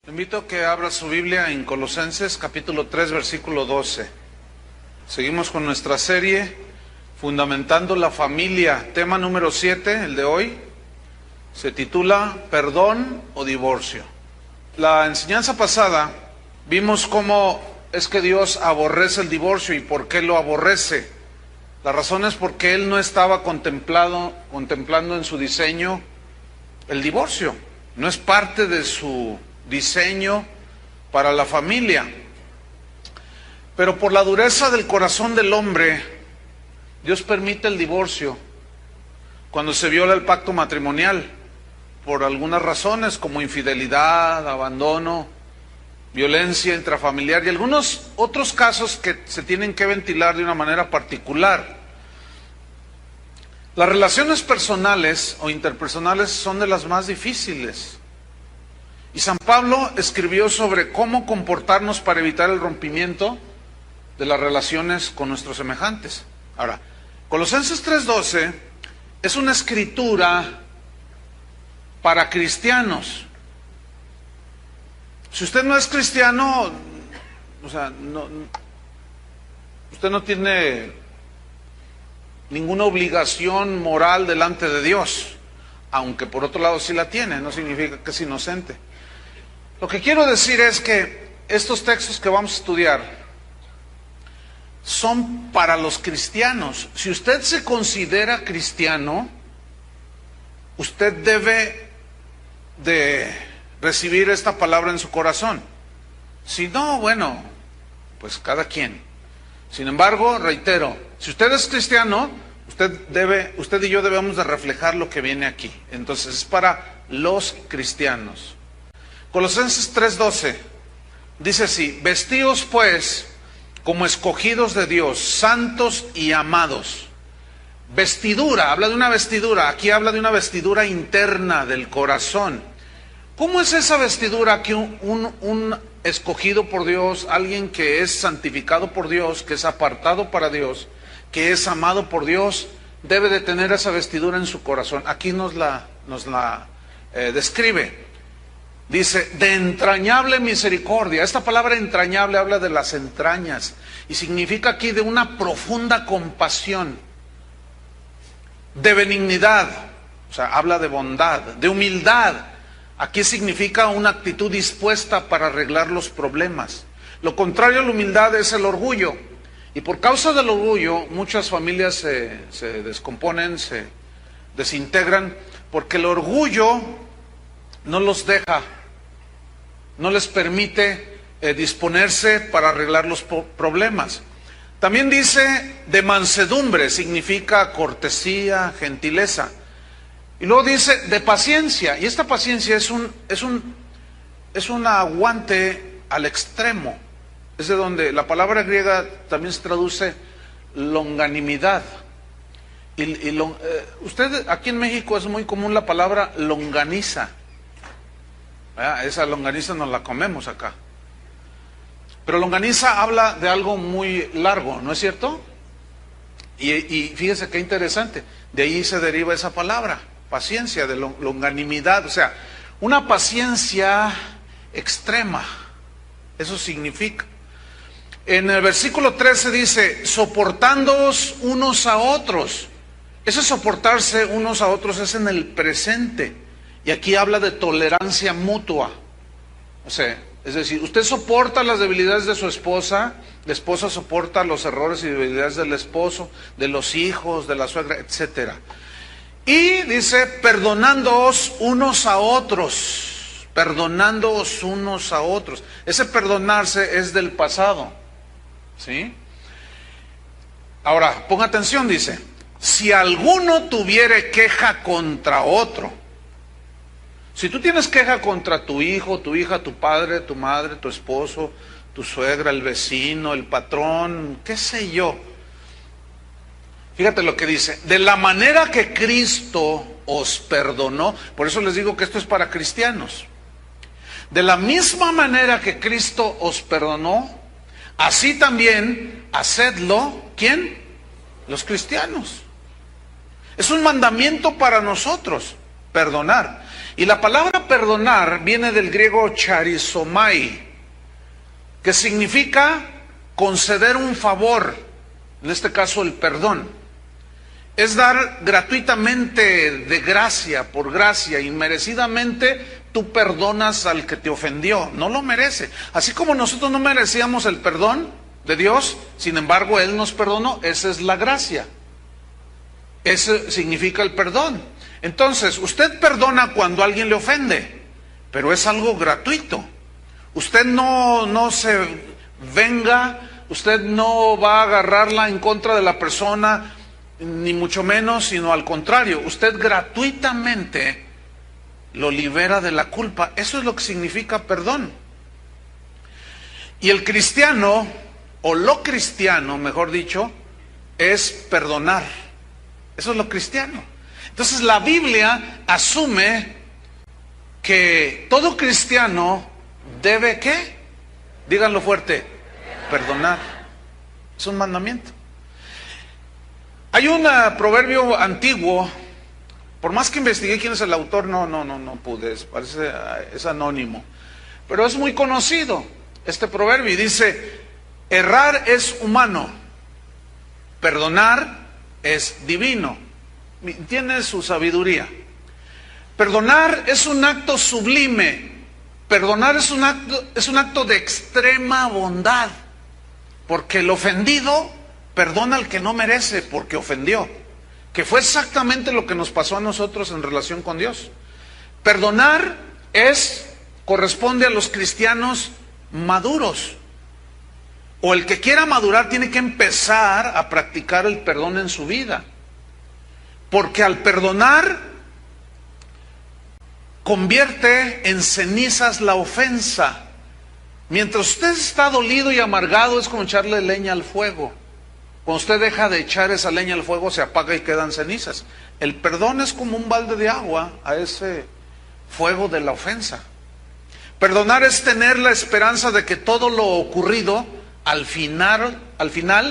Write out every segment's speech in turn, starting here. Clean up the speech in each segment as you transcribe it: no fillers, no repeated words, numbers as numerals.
Le invito a que abra su Biblia en Colosenses capítulo 3, versículo 12. Seguimos con nuestra serie Fundamentando la Familia. Tema número 7, el de hoy, se titula Perdón o Divorcio. La enseñanza pasada vimos cómo es que Dios aborrece el divorcio y por qué lo aborrece. La razón es porque Él no estaba contemplando en su diseño el divorcio. No es parte de su diseño para la familia. Pero por la dureza del corazón del hombre, Dios permite el divorcio cuando se viola el pacto matrimonial, por algunas razones como infidelidad, abandono, violencia intrafamiliar y algunos otros casos que se tienen que ventilar de una manera particular. Las relaciones personales o interpersonales son de las más difíciles. Y San Pablo escribió sobre cómo comportarnos para evitar el rompimiento de las relaciones con nuestros semejantes. Ahora, Colosenses 3:12 es una escritura para cristianos. Si usted no es cristiano, usted no tiene ninguna obligación moral delante de Dios, aunque por otro lado sí la tiene, no significa que es inocente. Lo que quiero decir es que estos textos que vamos a estudiar son para los cristianos. Si usted se considera cristiano, usted debe de recibir esta palabra en su corazón. Si no, bueno, pues cada quien. Sin embargo, reitero, si usted es cristiano, usted y yo debemos de reflejar lo que viene aquí. Entonces es para los cristianos. Colosenses 3:12 dice así: vestíos pues como escogidos de Dios, santos y amados. Vestidura, habla de una vestidura, aquí habla de una vestidura interna del corazón. ¿Cómo es esa vestidura que un escogido por Dios, alguien que es santificado por Dios, que es apartado para Dios, que es amado por Dios, debe de tener esa vestidura en su corazón? Aquí nos la describe. Dice, de entrañable misericordia. Esta palabra entrañable habla de las entrañas y significa aquí de una profunda compasión, de benignidad, o sea, habla de bondad, de humildad. Aquí significa una actitud dispuesta para arreglar los problemas. Lo contrario a la humildad es el orgullo. Y por causa del orgullo, muchas familias se descomponen, se desintegran, porque el orgullo no los deja, no les permite disponerse para arreglar los problemas. También dice de mansedumbre, significa cortesía, gentileza. Y luego dice de paciencia, y esta paciencia es un aguante al extremo. Es de donde la palabra griega también se traduce longanimidad. Usted aquí en México es muy común la palabra longaniza. Esa longaniza nos la comemos acá. Pero longaniza habla de algo muy largo, ¿no es cierto? Y fíjese qué interesante, de ahí se deriva esa palabra, paciencia, de longanimidad, o sea, una paciencia extrema, eso significa. En el versículo 13 dice, soportándoos unos a otros. Ese soportarse unos a otros es en el presente. Y aquí habla de tolerancia mutua. O sea, es decir, usted soporta las debilidades de su esposa, la esposa soporta los errores y debilidades del esposo, de los hijos, de la suegra, etc. Y dice, perdonándoos unos a otros. Perdonándoos unos a otros. Ese perdonarse es del pasado. ¿Sí? Ahora, ponga atención, dice, si alguno tuviere queja contra otro. Si tú tienes queja contra tu hijo, tu hija, tu padre, tu madre, tu esposo, tu suegra, el vecino, el patrón, qué sé yo. Fíjate lo que dice, de la manera que Cristo os perdonó, por eso les digo que esto es para cristianos. De la misma manera que Cristo os perdonó, así también hacedlo, ¿quién? Los cristianos. Es un mandamiento para nosotros. perdonar. Y la palabra perdonar viene del griego charizomai, que significa conceder un favor, en este caso el perdón. Es dar gratuitamente, de gracia, por gracia, inmerecidamente, tú perdonas al que te ofendió, no lo merece. Así como nosotros no merecíamos el perdón de Dios, sin embargo Él nos perdonó, esa es la gracia. Eso significa el perdón. Entonces, usted perdona cuando alguien le ofende, pero es algo gratuito. Usted no se venga, usted no va a agarrarla en contra de la persona, ni mucho menos, sino al contrario, usted gratuitamente lo libera de la culpa. Eso es lo que significa perdón. Y el cristiano, o lo cristiano, mejor dicho, es perdonar. Eso es lo cristiano. Entonces la Biblia asume que todo cristiano debe, ¿qué? Díganlo fuerte, perdonar. Es un mandamiento. Hay un proverbio antiguo, por más que investigué quién es el autor, no pude, parece, es anónimo, pero es muy conocido este proverbio y dice: errar es humano, perdonar es divino. Tiene su sabiduría. Perdonar es un acto sublime, perdonar es un acto de extrema bondad, porque el ofendido perdona al que no merece porque ofendió, que fue exactamente lo que nos pasó a nosotros en relación con Dios. Perdonar corresponde a los cristianos maduros, o el que quiera madurar tiene que empezar a practicar el perdón en su vida, porque al perdonar convierte en cenizas la ofensa. Mientras usted está dolido y amargado, es como echarle leña al fuego. Cuando usted deja de echar esa leña al fuego, se apaga y quedan cenizas. El perdón es como un balde de agua a ese fuego de la ofensa. Perdonar es tener la esperanza de que todo lo ocurrido al final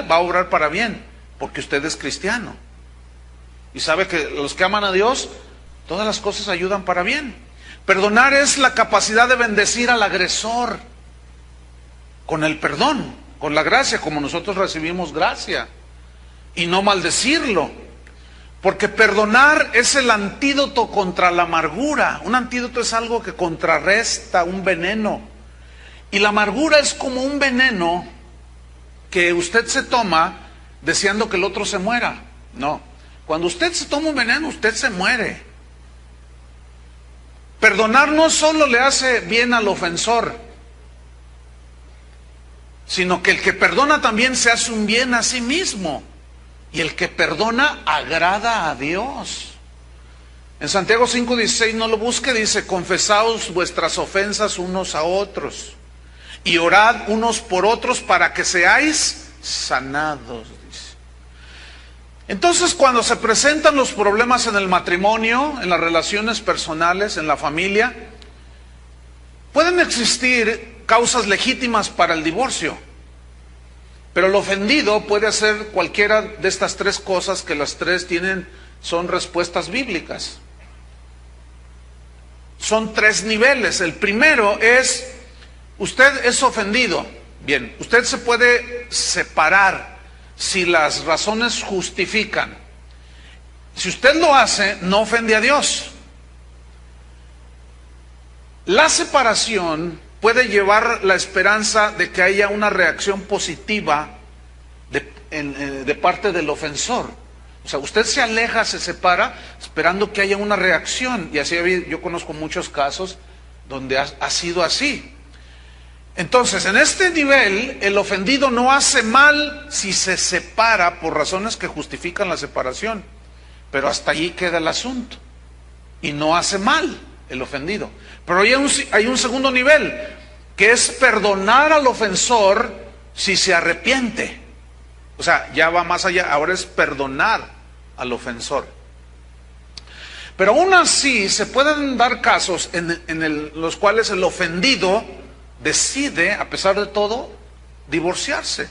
va a obrar para bien, porque usted es cristiano. Y sabe que los que aman a Dios, todas las cosas ayudan para bien. Perdonar es la capacidad de bendecir al agresor con el perdón, con la gracia, como nosotros recibimos gracia, y no maldecirlo, porque perdonar es el antídoto contra la amargura. Un antídoto es algo que contrarresta un veneno, y la amargura es como un veneno que usted se toma deseando que el otro se muera. No, cuando usted se toma un veneno, usted se muere. Perdonar no solo le hace bien al ofensor, sino que el que perdona también se hace un bien a sí mismo. Y el que perdona agrada a Dios. En Santiago 5:16, no lo busque, dice: confesaos vuestras ofensas unos a otros y orad unos por otros para que seáis sanados, dice. Entonces, cuando se presentan los problemas en el matrimonio, en las relaciones personales, en la familia, pueden existir causas legítimas para el divorcio, pero el ofendido puede hacer cualquiera de estas tres cosas, que las tres son respuestas bíblicas. Son tres niveles. El primero es: usted es ofendido. Bien, usted se puede separar si las razones justifican. Si usted lo hace, no ofende a Dios. La separación puede llevar la esperanza de que haya una reacción positiva de parte del ofensor. O sea, usted se aleja, se separa, esperando que haya una reacción. Y así yo conozco muchos casos donde ha sido así. Entonces, en este nivel, el ofendido no hace mal si se separa por razones que justifican la separación. Pero hasta allí queda el asunto. Y no hace mal el ofendido. Pero hay un segundo nivel, que es perdonar al ofensor si se arrepiente. O sea, ya va más allá, ahora es perdonar al ofensor. Pero aún así se pueden dar casos en los cuales el ofendido decide, a pesar de todo, divorciarse.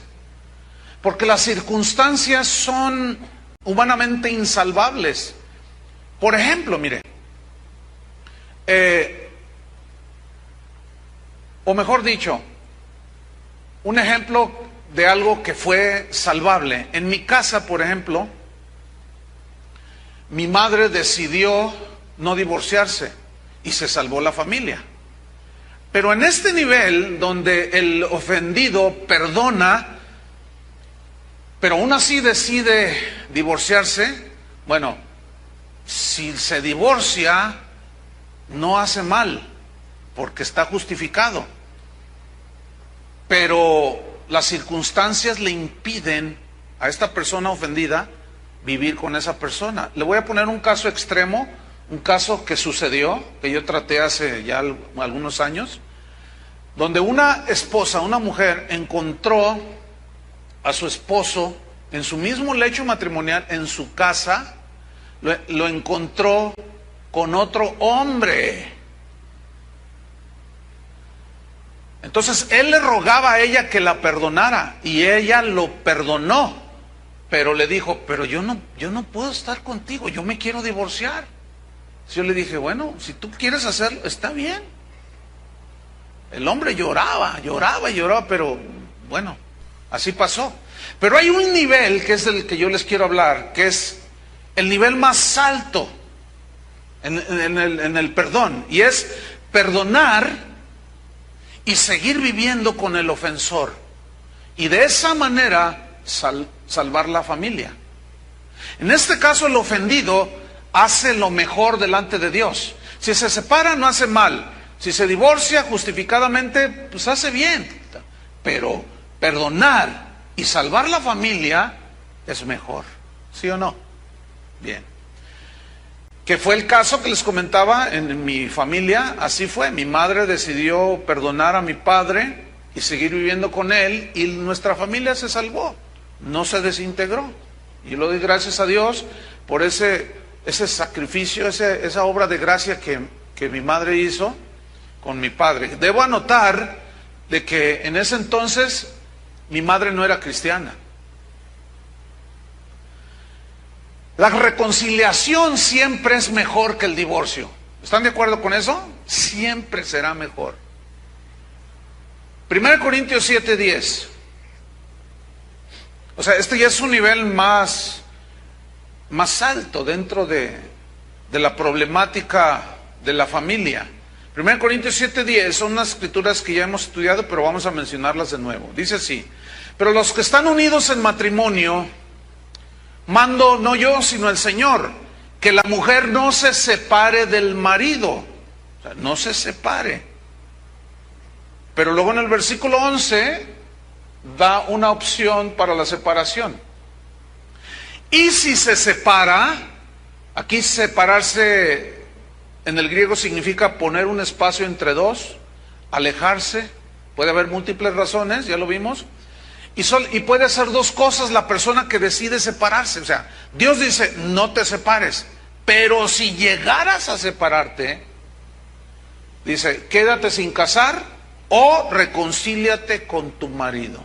Porque las circunstancias son humanamente insalvables. Por ejemplo, mire, O mejor dicho, un ejemplo de algo que fue salvable. En mi casa, por ejemplo, mi madre decidió no divorciarse y se salvó la familia. Pero en este nivel donde el ofendido perdona, pero aún así decide divorciarse, bueno, si se divorcia, no hace mal, porque está justificado. Pero las circunstancias le impiden a esta persona ofendida vivir con esa persona. Le voy a poner un caso extremo, un caso que sucedió, que yo traté hace ya algunos años, donde una esposa, una mujer, encontró a su esposo en su mismo lecho matrimonial, en su casa, lo encontró con otro hombre. Entonces él le rogaba a ella que la perdonara y ella lo perdonó, pero le dijo, pero yo no puedo estar contigo, yo me quiero divorciar. Yo le dije, bueno, si tú quieres hacerlo, está bien. El hombre lloraba, pero bueno, así pasó. Pero hay un nivel que es del que yo les quiero hablar, que es el nivel más alto en el perdón, y es perdonar y seguir viviendo con el ofensor, y de esa manera salvar la familia. En este caso el ofendido hace lo mejor delante de Dios. Si se separa, no hace mal. Si se divorcia justificadamente, pues hace bien. Pero perdonar y salvar la familia es mejor, ¿sí o no? Bien. Que fue el caso que les comentaba en mi familia, así fue. Mi madre decidió perdonar a mi padre y seguir viviendo con él, y nuestra familia se salvó, no se desintegró. Y lo doy gracias a Dios por ese sacrificio, esa obra de gracia que mi madre hizo con mi padre. Debo anotar de que en ese entonces mi madre no era cristiana. La reconciliación siempre es mejor que el divorcio. ¿Están de acuerdo con eso? Siempre será mejor. 1 Corintios 7:10. O sea, este ya es un nivel más alto dentro de la problemática de la familia. 1 Corintios 7:10 son unas escrituras que ya hemos estudiado, pero vamos a mencionarlas de nuevo. Dice así: pero los que están unidos en matrimonio, mando no yo, sino el Señor, que la mujer no se separe del marido. O sea, no se separe. Pero luego en el versículo 11 da una opción para la separación. Y si se separa, aquí separarse en el griego significa poner un espacio entre dos, alejarse. Puede haber múltiples razones, ya lo vimos. Y puede hacer dos cosas la persona que decide separarse. O sea, Dios dice, no te separes. Pero si llegaras a separarte, dice, quédate sin casar o reconcíliate con tu marido.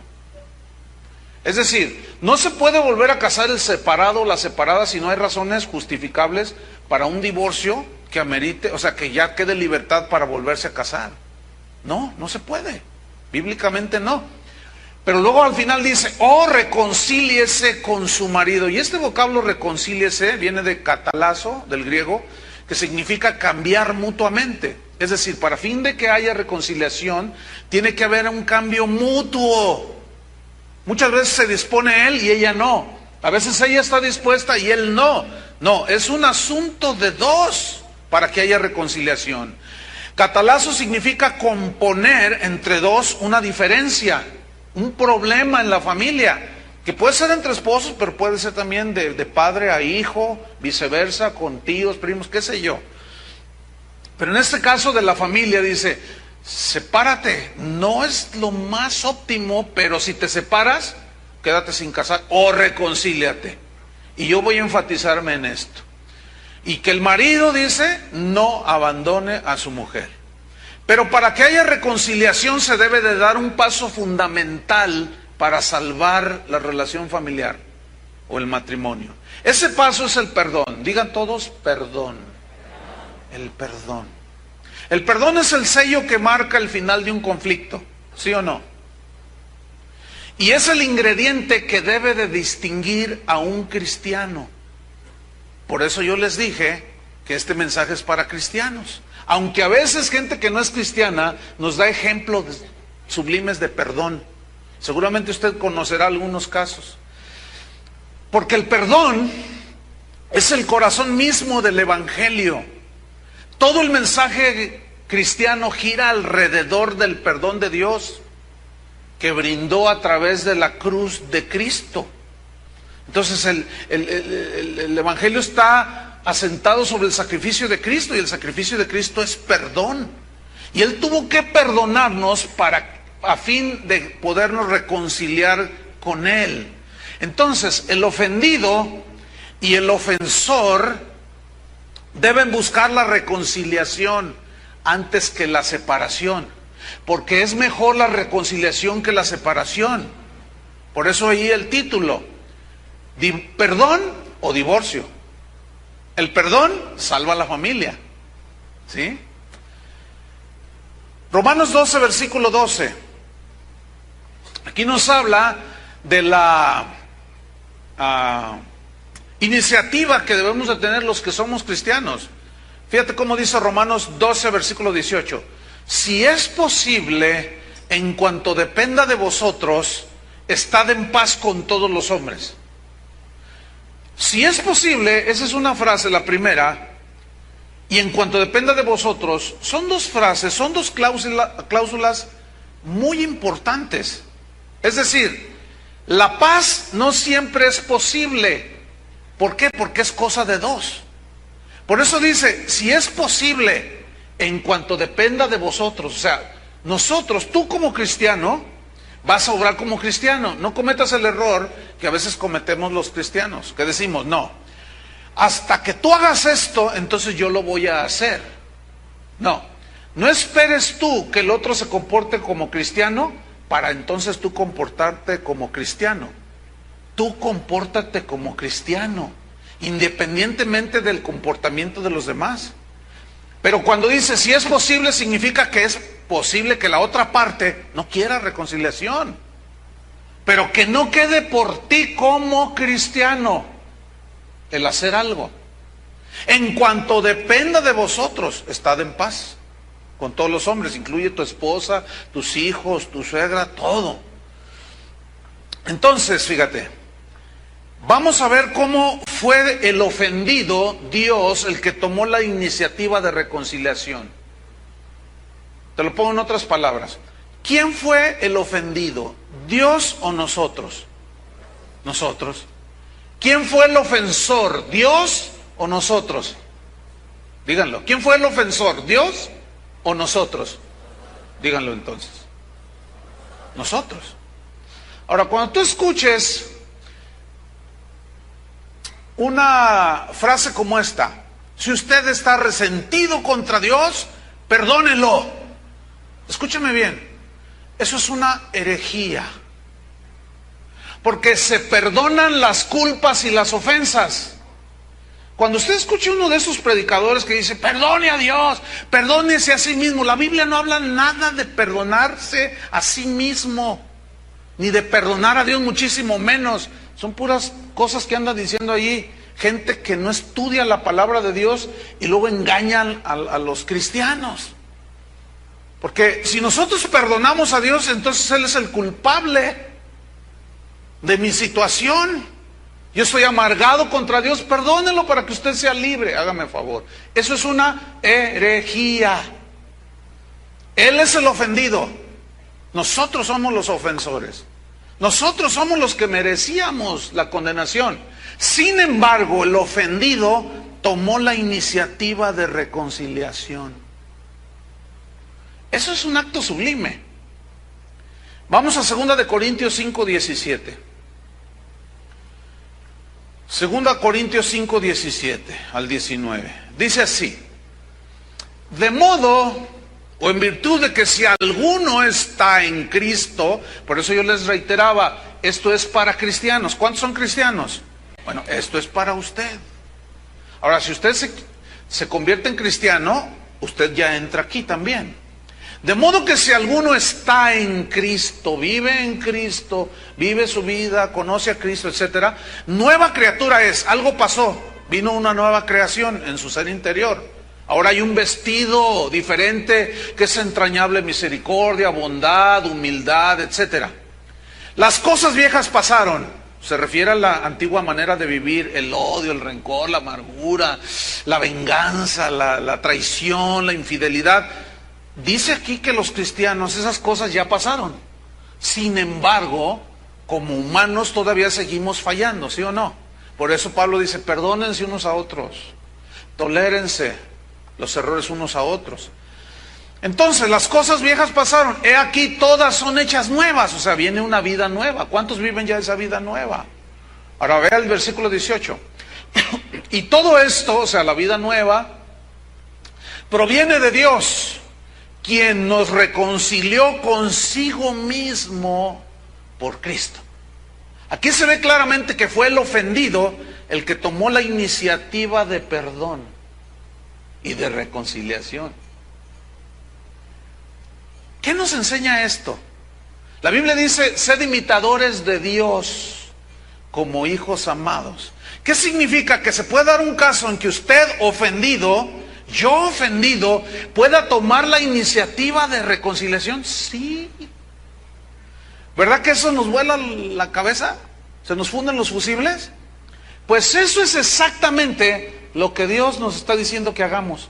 Es decir, no se puede volver a casar el separado o la separada si no hay razones justificables para un divorcio que amerite, o sea, que ya quede libertad para volverse a casar. No, no se puede. Bíblicamente no. Pero luego al final dice, reconcíliese con su marido. Y este vocablo reconcíliese viene de catalazo, del griego, que significa cambiar mutuamente. Es decir, para fin de que haya reconciliación, tiene que haber un cambio mutuo. Muchas veces se dispone él y ella no. A veces ella está dispuesta y él no. No, es un asunto de dos para que haya reconciliación. Catalazo significa componer entre dos una diferencia, un problema en la familia, que puede ser entre esposos, pero puede ser también de padre a hijo, viceversa, con tíos, primos, qué sé yo. Pero en este caso de la familia dice, sepárate, no es lo más óptimo, pero si te separas, quédate sin casar o reconcíliate. Y yo voy a enfatizarme en esto. Y que el marido dice, no abandone a su mujer. Pero para que haya reconciliación se debe de dar un paso fundamental para salvar la relación familiar o el matrimonio. Ese paso es el perdón. Digan todos, perdón. El perdón. El perdón es el sello que marca el final de un conflicto, ¿sí o no? Y es el ingrediente que debe de distinguir a un cristiano. Por eso yo les dije que este mensaje es para cristianos. Aunque a veces gente que no es cristiana nos da ejemplos sublimes de perdón. Seguramente usted conocerá algunos casos. Porque el perdón es el corazón mismo del Evangelio. Todo el mensaje cristiano gira alrededor del perdón de Dios que brindó a través de la cruz de Cristo. Entonces el Evangelio está asentado sobre el sacrificio de Cristo, y el sacrificio de Cristo es perdón. Y Él tuvo que perdonarnos a fin de podernos reconciliar con Él. Entonces el ofendido y el ofensor deben buscar la reconciliación antes que la separación, porque es mejor la reconciliación que la separación. Por eso ahí el título, perdón o divorcio. El perdón salva a la familia, ¿sí? Romanos 12, versículo 12. Aquí nos habla de la iniciativa que debemos de tener los que somos cristianos. Fíjate cómo dice Romanos 12, versículo 18. Si es posible, en cuanto dependa de vosotros, estad en paz con todos los hombres. Si es posible, esa es una frase, la primera, y en cuanto dependa de vosotros, son dos frases, son dos cláusulas muy importantes. Es decir, la paz no siempre es posible. ¿Por qué? Porque es cosa de dos. Por eso dice, si es posible, en cuanto dependa de vosotros. O sea, nosotros, tú como cristiano, vas a obrar como cristiano. No cometas el error que a veces cometemos los cristianos, que decimos, no, hasta que tú hagas esto, entonces yo lo voy a hacer. No, no esperes tú que el otro se comporte como cristiano para entonces tú comportarte como cristiano. Tú compórtate como cristiano, independientemente del comportamiento de los demás. Pero cuando dice si es posible, significa que es posible que la otra parte no quiera reconciliación, pero que no quede por ti como cristiano el hacer algo. En cuanto dependa de vosotros, estad en paz con todos los hombres, incluye tu esposa, tus hijos, tu suegra, todo. Entonces, fíjate, vamos a ver cómo fue el ofendido, Dios, el que tomó la iniciativa de reconciliación. Te lo pongo en otras palabras. ¿Quién fue el ofendido? ¿Dios o nosotros? Nosotros. ¿Quién fue el ofensor? ¿Dios o nosotros? Díganlo. ¿Quién fue el ofensor? ¿Dios o nosotros? Díganlo entonces. Nosotros. Ahora, cuando tú escuches una frase como esta, si usted está resentido contra Dios, perdónelo. Escúchame bien, eso es una herejía. Porque se perdonan las culpas y las ofensas. Cuando usted escuche uno de esos predicadores que dice, perdone a Dios, perdónese a sí mismo, la Biblia no habla nada de perdonarse a sí mismo, ni de perdonar a Dios, muchísimo menos. Son puras cosas que anda diciendo allí gente que no estudia la palabra de Dios y luego engañan a los cristianos. Porque si nosotros perdonamos a Dios, entonces Él es el culpable de mi situación. Yo estoy amargado contra Dios, perdónelo para que usted sea libre, hágame favor. Eso es una herejía. Él es el ofendido, nosotros somos los ofensores. Nosotros somos los que merecíamos la condenación. Sin embargo, el ofendido tomó la iniciativa de reconciliación. Eso es un acto sublime. Vamos a 2 Corintios 5, 17. 2 Corintios 5, 17 al 19. Dice así: de modo, o en virtud de que si alguno está en Cristo, por eso yo les reiteraba, esto es para cristianos. ¿Cuántos son cristianos? Bueno, esto es para usted. Ahora, si usted se convierte en cristiano, usted ya entra aquí también. De modo que si alguno está en Cristo, vive su vida, conoce a Cristo, etcétera, nueva criatura es. Algo pasó, vino una nueva creación en su ser interior. Ahora hay un vestido diferente que es entrañable misericordia, bondad, humildad, etcétera. Las cosas viejas pasaron. Se refiere a la antigua manera de vivir, el odio, el rencor, la amargura, la venganza, la traición, la infidelidad. Dice aquí que los cristianos, esas cosas ya pasaron. Sin embargo, como humanos todavía seguimos fallando, ¿sí o no? Por eso Pablo dice, perdónense unos a otros, tolérense los errores unos a otros. Entonces, las cosas viejas pasaron, he aquí todas son hechas nuevas, o sea, viene una vida nueva. ¿Cuántos viven ya esa vida nueva? Ahora vea el versículo 18. Y todo esto, o sea, la vida nueva, proviene de Dios, quien nos reconcilió consigo mismo por Cristo. Aquí se ve claramente que fue el ofendido el que tomó la iniciativa de perdón y de reconciliación. ¿Qué nos enseña esto? La Biblia dice, sed imitadores de Dios como hijos amados. ¿Qué significa? Que se puede dar un caso en que usted ofendido, yo ofendido, pueda tomar la iniciativa de reconciliación. Sí. ¿Verdad que eso nos vuela la cabeza? ¿Se nos funden los fusibles? Pues eso es exactamente lo que Dios nos está diciendo que hagamos.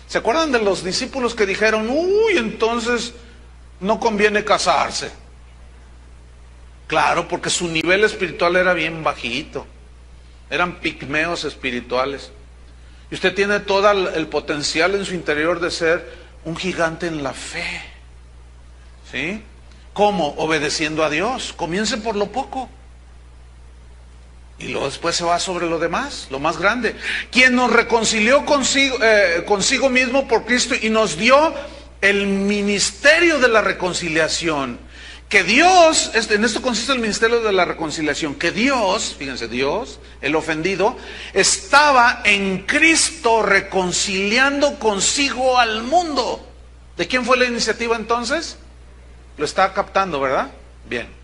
¿Se acuerdan de los discípulos que dijeron, uy, entonces no conviene casarse? Claro, porque su nivel espiritual era bien bajito. Eran pigmeos espirituales. Y usted tiene todo el potencial en su interior de ser un gigante en la fe. ¿Sí? ¿Cómo? Obedeciendo a Dios. Comience por lo poco. Y luego después se va sobre lo demás, lo más grande. Quien nos reconcilió consigo mismo por Cristo y nos dio el ministerio de la reconciliación. Que Dios, en esto consiste el ministerio de la reconciliación, que Dios, fíjense, Dios, el ofendido, estaba en Cristo reconciliando consigo al mundo. ¿De quién fue la iniciativa entonces? Lo está captando, ¿verdad? Bien.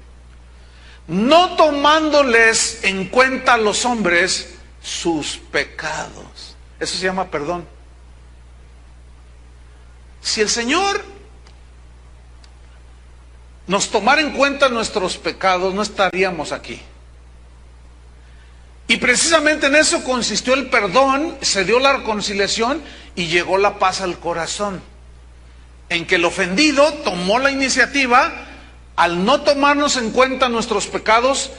No tomándoles en cuenta a los hombres sus pecados. Eso se llama perdón. Si el Señor nos tomara en cuenta nuestros pecados, no estaríamos aquí. Y precisamente en eso consistió el perdón, se dio la reconciliación y llegó la paz al corazón. En que el ofendido tomó la iniciativa. Al no tomarnos en cuenta nuestros pecados,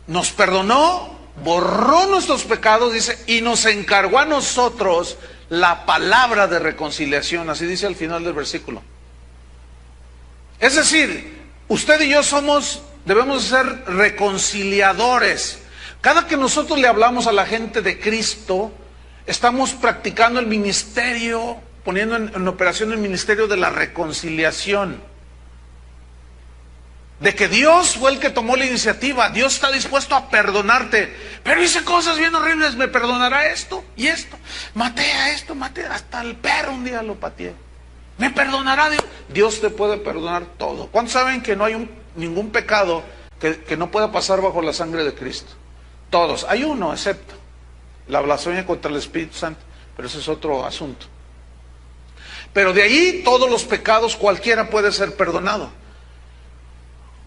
nos perdonó, borró nuestros pecados, dice, y nos encargó a nosotros la palabra de reconciliación. Así dice al final del versículo. Es decir, usted y yo debemos ser reconciliadores. Cada que nosotros le hablamos a la gente de Cristo, estamos practicando el ministerio, poniendo en operación el ministerio de la reconciliación. De que Dios fue el que tomó la iniciativa. Dios está dispuesto a perdonarte. Pero hice cosas bien horribles. ¿Me perdonará esto y esto? Maté a esto, hasta el perro un día lo pateé. ¿Me perdonará Dios? Dios te puede perdonar todo. ¿Cuántos saben que no hay ningún pecado que no pueda pasar bajo la sangre de Cristo? Todos. Hay uno, excepto la blasfemia contra el Espíritu Santo. Pero ese es otro asunto. Pero de ahí todos los pecados, cualquiera puede ser perdonado.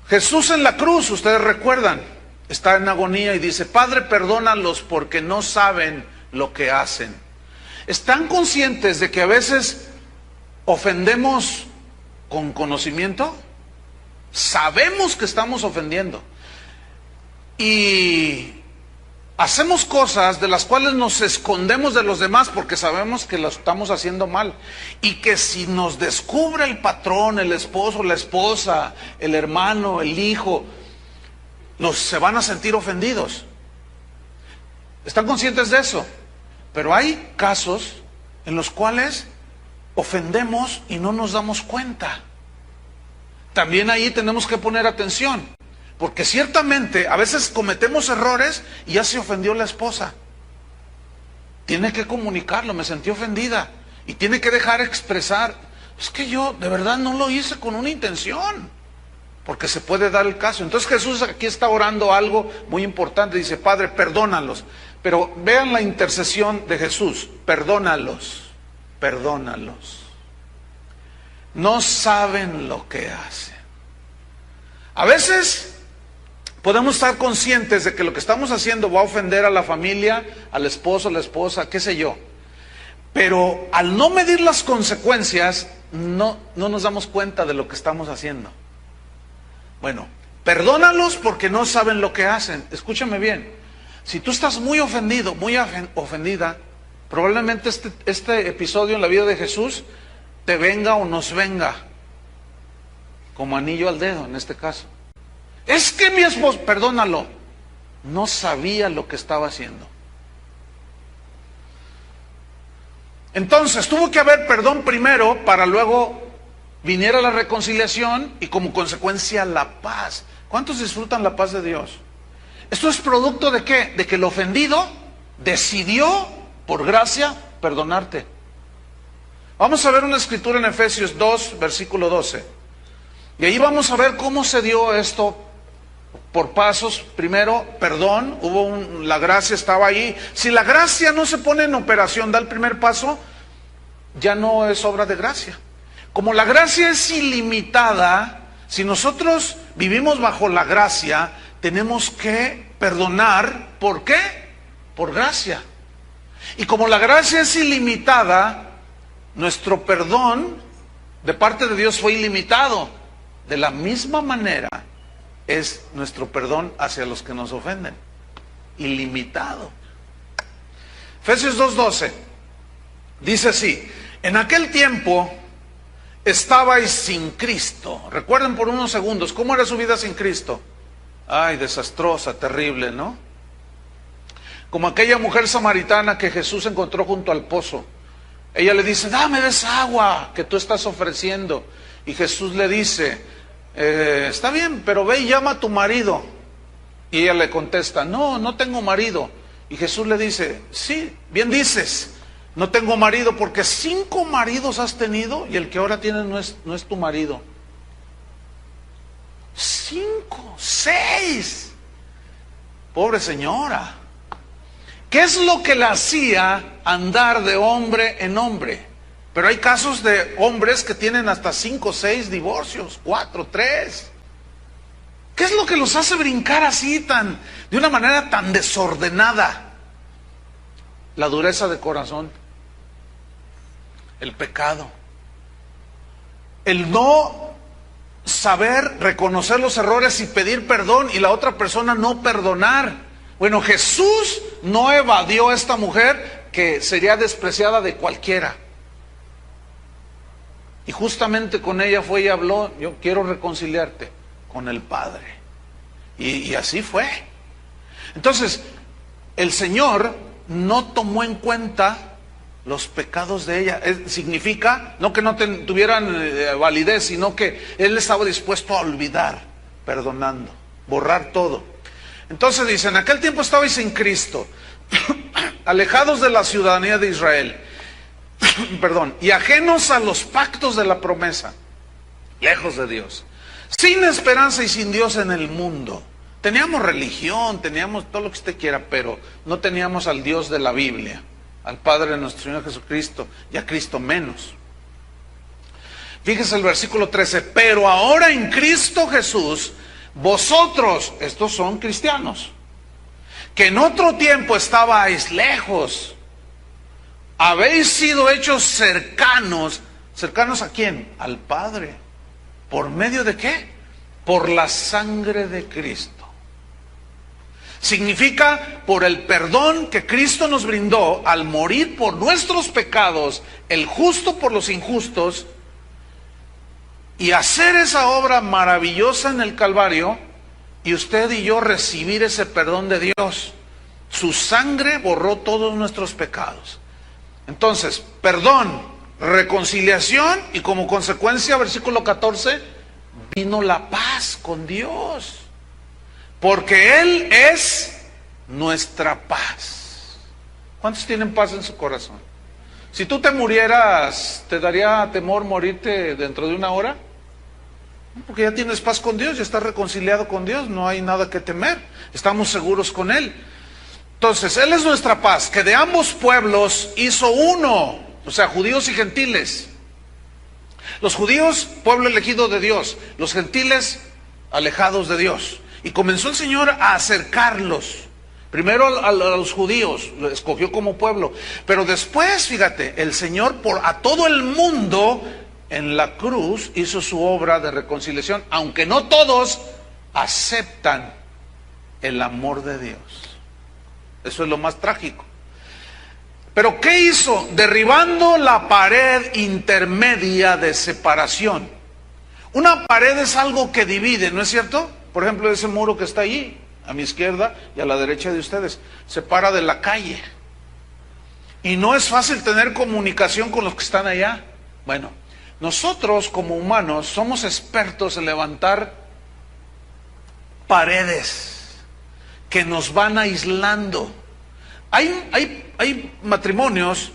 Jesús en la cruz, ustedes recuerdan, está en agonía y dice, Padre, perdónalos porque no saben lo que hacen. ¿Están conscientes de que a veces ofendemos con conocimiento? Sabemos que estamos ofendiendo. Y hacemos cosas de las cuales nos escondemos de los demás porque sabemos que lo estamos haciendo mal. Y que si nos descubre el patrón, el esposo, la esposa, el hermano, el hijo, se van a sentir ofendidos. ¿Están conscientes de eso? Pero hay casos en los cuales ofendemos y no nos damos cuenta. También ahí tenemos que poner atención. Porque ciertamente a veces cometemos errores y ya se ofendió la esposa. tiene que comunicarlo, me sentí ofendida. Y tiene que dejar expresar, es que yo de verdad no lo hice con una intención. Porque se puede dar el caso. Entonces Jesús aquí está orando algo muy importante. Dice, Padre, perdónalos. Pero vean la intercesión de Jesús. Perdónalos, perdónalos. No saben lo que hacen. A veces podemos estar conscientes de que lo que estamos haciendo va a ofender a la familia, al esposo, a la esposa, qué sé yo. Pero al no medir las consecuencias, no nos damos cuenta de lo que estamos haciendo. Bueno, perdónalos porque no saben lo que hacen. Escúchame bien. Si tú estás muy ofendido, muy ofendida, probablemente este episodio en la vida de Jesús te venga o nos venga como anillo al dedo en este caso. Es que mi esposo, perdónalo, no sabía lo que estaba haciendo. Entonces tuvo que haber perdón primero para luego viniera la reconciliación y como consecuencia la paz. ¿Cuántos disfrutan la paz de Dios? ¿Esto es producto de qué? De que el ofendido decidió, por gracia, perdonarte. Vamos a ver una escritura en Efesios 2, versículo 12. Y ahí vamos a ver cómo se dio esto por pasos. Primero, perdón, la gracia estaba ahí. Si la gracia no se pone en operación, da el primer paso, ya no es obra de gracia. Como la gracia es ilimitada, si nosotros vivimos bajo la gracia, tenemos que perdonar. ¿Por qué? Por gracia. Y como la gracia es ilimitada, nuestro perdón de parte de Dios fue ilimitado. De la misma manera es nuestro perdón hacia los que nos ofenden. Ilimitado. Efesios 2:12 dice así: en aquel tiempo estabais sin Cristo. Recuerden por unos segundos, ¿cómo era su vida sin Cristo? Ay, desastrosa, terrible, ¿no? Como aquella mujer samaritana que Jesús encontró junto al pozo. Ella le dice, dame de esa agua que tú estás ofreciendo. Y Jesús le dice, está bien, pero ve y llama a tu marido. Y ella le contesta, no tengo marido. Y Jesús le dice, sí, bien dices, no tengo marido, porque 5 maridos has tenido y el que ahora tienes no es tu marido. 5, 6. Pobre señora. ¿Qué es lo que la hacía andar de hombre en hombre? Pero hay casos de hombres que tienen hasta 5, 6 divorcios, 4, 3. ¿Qué es lo que los hace brincar así de una manera tan desordenada? La dureza de corazón, el pecado, el no saber reconocer los errores y pedir perdón y la otra persona no perdonar. Bueno, Jesús no evadió a esta mujer que sería despreciada de cualquiera. Y justamente con ella fue y habló, yo quiero reconciliarte con el Padre. Y así fue. Entonces, el Señor no tomó en cuenta los pecados de ella. Significa, no que no tuvieran validez, sino que Él estaba dispuesto a olvidar, perdonando, borrar todo. Entonces dice, en aquel tiempo estabais sin Cristo, alejados de la ciudadanía de Israel, perdón, y ajenos a los pactos de la promesa, lejos de Dios, sin esperanza y sin Dios en el mundo. Teníamos religión, teníamos todo lo que usted quiera, pero no teníamos al Dios de la Biblia, al Padre de nuestro Señor Jesucristo, y a Cristo menos. Fíjese el versículo 13, pero ahora en Cristo Jesús, vosotros, estos son cristianos, que en otro tiempo estabais lejos, habéis sido hechos cercanos. ¿Cercanos a quién? Al Padre. ¿Por medio de qué? Por la sangre de Cristo. Significa por el perdón que Cristo nos brindó al morir por nuestros pecados, el justo por los injustos, y hacer esa obra maravillosa en el Calvario, y usted y yo recibir ese perdón de Dios. Su sangre borró todos nuestros pecados. Entonces, perdón, reconciliación, y como consecuencia, versículo 14, vino la paz con Dios. Porque Él es nuestra paz. ¿Cuántos tienen paz en su corazón? Si tú te murieras, ¿te daría temor morirte dentro de una hora? Porque ya tienes paz con Dios, ya estás reconciliado con Dios, no hay nada que temer, estamos seguros con Él. Entonces, Él es nuestra paz, que de ambos pueblos hizo uno, o sea, judíos y gentiles. Los judíos, pueblo elegido de Dios, los gentiles, alejados de Dios. Y comenzó el Señor a acercarlos. Primero a los judíos, lo escogió como pueblo. Pero después, fíjate, el Señor a todo el mundo en la cruz hizo su obra de reconciliación. Aunque no todos aceptan el amor de Dios. Eso es lo más trágico. Pero ¿qué hizo? Derribando la pared intermedia de separación. Una pared es algo que divide, ¿no es cierto? Por ejemplo, ese muro que está allí, a mi izquierda y a la derecha de ustedes, separa de la calle. Y no es fácil tener comunicación con los que están allá. Bueno, nosotros como humanos somos expertos en levantar paredes que nos van aislando. Hay matrimonios,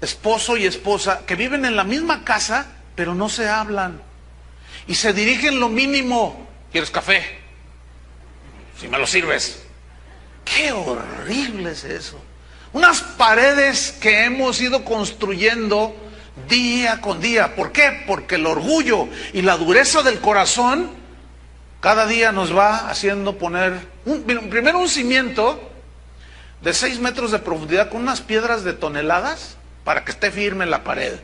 esposo y esposa, que viven en la misma casa, pero no se hablan. Y se dirigen lo mínimo. ¿Quieres café? Si me lo sirves. ¡Qué horrible es eso! Unas paredes que hemos ido construyendo día con día. ¿Por qué? Porque el orgullo y la dureza del corazón cada día nos va haciendo poner primero un cimiento de 6 metros de profundidad con unas piedras de toneladas para que esté firme la pared.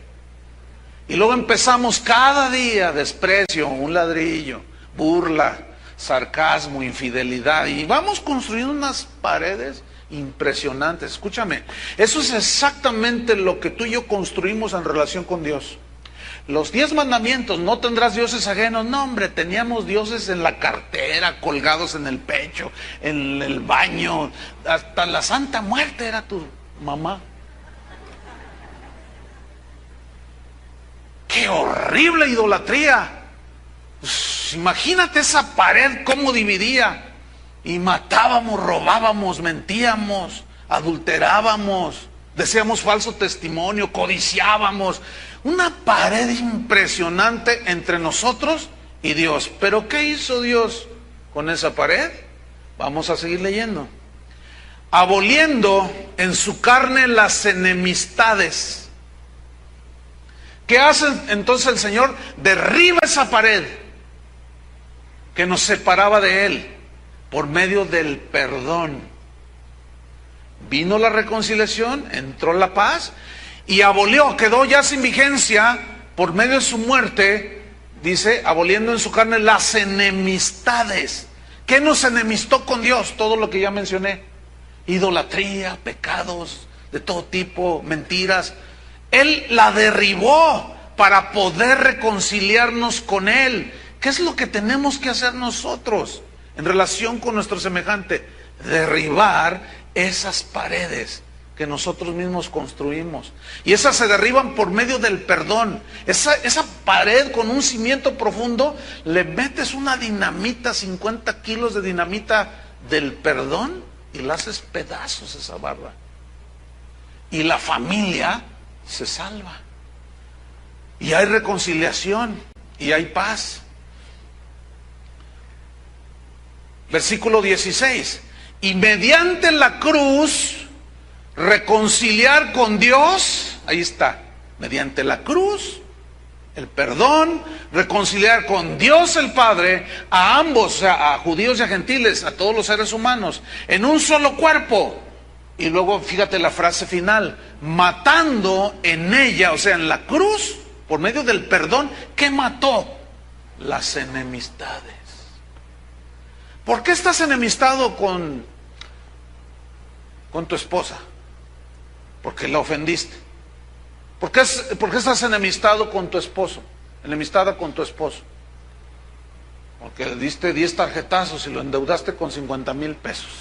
Y luego empezamos cada día desprecio, un ladrillo, burla, sarcasmo, infidelidad, y vamos construyendo unas paredes impresionantes. Escúchame, eso es exactamente lo que tú y yo construimos en relación con Dios. Los 10 mandamientos, no tendrás dioses ajenos. No, hombre, teníamos dioses en la cartera, colgados en el pecho, en el baño, hasta la Santa Muerte era tu mamá. ¡Qué horrible idolatría! Pues, imagínate esa pared cómo dividía. Y matábamos, robábamos, mentíamos, adulterábamos, decíamos falso testimonio, codiciábamos. Una pared impresionante entre nosotros y Dios. ¿Pero qué hizo Dios con esa pared? Vamos a seguir leyendo. Aboliendo en su carne las enemistades. ¿Qué hace entonces el Señor? Derriba esa pared que nos separaba de Él por medio del perdón. Vino la reconciliación, entró la paz y abolió, quedó ya sin vigencia por medio de su muerte, dice, aboliendo en su carne las enemistades. ¿Qué nos enemistó con Dios? Todo lo que ya mencioné. Idolatría, pecados de todo tipo, mentiras. Él la derribó para poder reconciliarnos con Él. ¿Qué es lo que tenemos que hacer nosotros en relación con nuestro semejante? Derribar esas paredes que nosotros mismos construimos. Y esas se derriban por medio del perdón. Esa pared con un cimiento profundo, le metes una dinamita, 50 kilos de dinamita del perdón, y la haces pedazos esa barra. Y la familia se salva. Y hay reconciliación. Y hay paz. Versículo 16. Y mediante la cruz reconciliar con Dios. Ahí está. Mediante la cruz, el perdón, reconciliar con Dios el Padre a ambos, o sea, a judíos y a gentiles, a todos los seres humanos, en un solo cuerpo. Y luego fíjate la frase final, matando en ella, o sea, en la cruz, por medio del perdón, ¿qué mató? Las enemistades. ¿Por qué estás enemistado con tu esposa? Porque la ofendiste. ¿Por qué estás enemistado con tu esposo? Enemistada con tu esposo. Porque le diste 10 tarjetazos y lo endeudaste con 50,000 pesos.